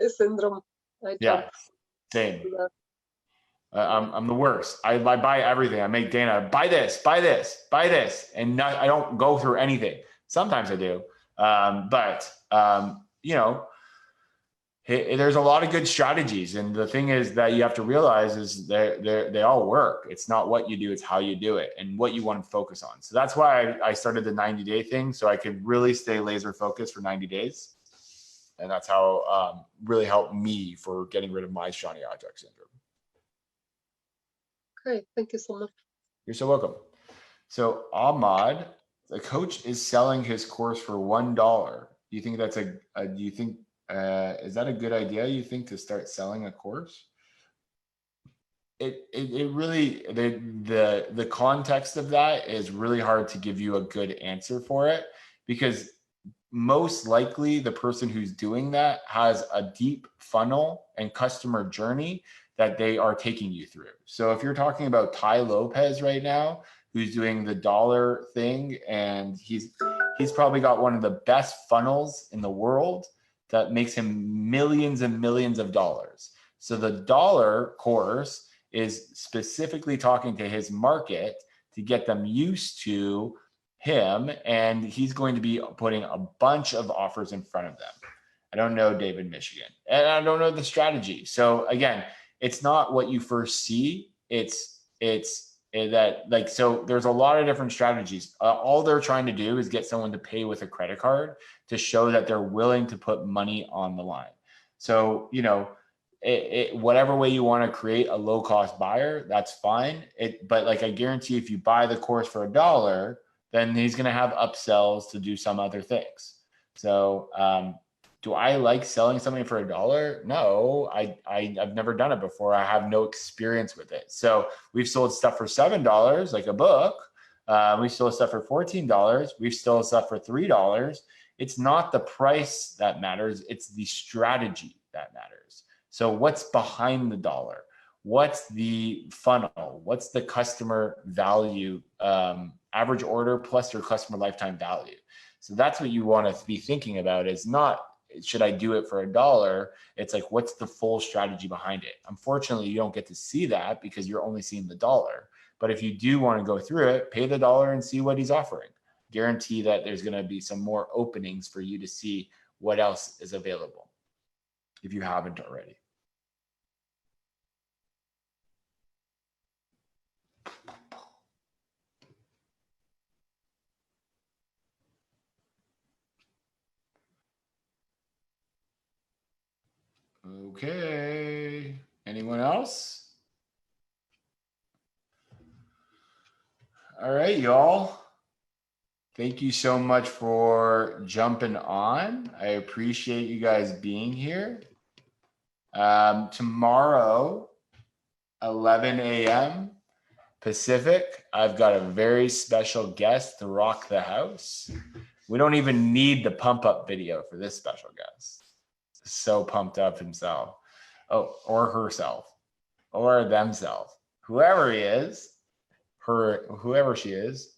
syndrome. Yeah, same. I'm the worst. I buy everything. I make Dana buy this, and I don't go through anything. Sometimes I do, but there's a lot of good strategies, and the thing is that you have to realize is they all work. It's not what you do, it's how you do it and what you want to focus on. So that's why I started the 90-day thing, so I could really stay laser focused for 90 days. And that's how really helped me for getting rid of my shiny object syndrome. Okay, thank you so much. You're so welcome. So Ahmad, the coach is selling his course for $1. Do you think that's do you think, is that a good idea, you think, to start selling a course? It really, the context of that is really hard to give you a good answer for it, because most likely the person who's doing that has a deep funnel and customer journey that they are taking you through. So if you're talking about Ty Lopez right now, who's doing the dollar thing, and he's probably got one of the best funnels in the world that makes him millions and millions of dollars. So the dollar course is specifically talking to his market to get them used to him, and he's going to be putting a bunch of offers in front of them. I don't know David, Michigan, and I don't know the strategy. So again, it's not what you first see. It's that, like, so there's a lot of different strategies. All they're trying to do is get someone to pay with a credit card to show that they're willing to put money on the line. So, you know, whatever way you want to create a low cost buyer, that's fine. But like, I guarantee if you buy the course for $1, then he's going to have upsells to do some other things. So, do I like selling something for $1? No, I've never done it before. I have no experience with it. So we've sold stuff for $7, like a book. We sold stuff for $14. We've sold stuff for $3. It's not the price that matters. It's the strategy that matters. So what's behind the dollar? What's the funnel? What's the customer value, average order plus your customer lifetime value? So that's what you want to be thinking about, is not, should I do it for $1? It's like, what's the full strategy behind it? Unfortunately, you don't get to see that because you're only seeing the dollar. But if you do want to go through it, pay the $1 and see what he's offering. Guarantee that there's going to be some more openings for you to see what else is available if you haven't already. Okay. Anyone else? All right, y'all. Thank you so much for jumping on. I appreciate you guys being here. Tomorrow, 11 a.m. Pacific, I've got a very special guest to rock the house. We don't even need the pump up video for this special guest. So pumped up himself. Oh, or herself, or themselves, whoever he is, whoever she is.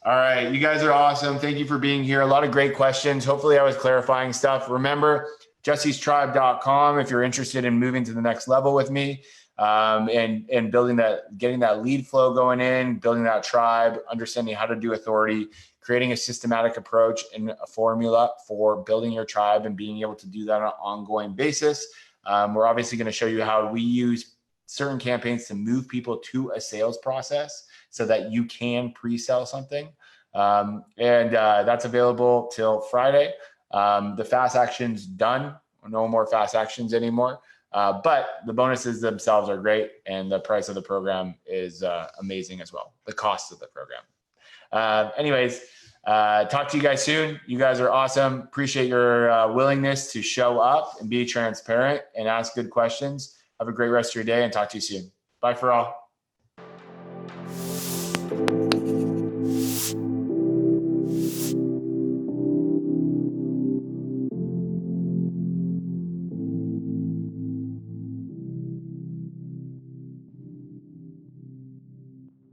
All right, you guys are awesome. Thank you for being here. A lot of great questions. Hopefully I was clarifying stuff. Remember, jessestribe.com if you're interested in moving to the next level with me, and building that, getting that lead flow going in, building that tribe, understanding how to do authority, creating a systematic approach and a formula for building your tribe and being able to do that on an ongoing basis. We're obviously going to show you how we use certain campaigns to move people to a sales process so that you can pre-sell something. That's available till Friday. The fast action's done. No more fast actions anymore. But the bonuses themselves are great, and the price of the program is amazing as well. The cost of the program. Anyways, talk to you guys soon. You guys are awesome. Appreciate your willingness to show up and be transparent and ask good questions. Have a great rest of your day, and talk to you soon. Bye for all.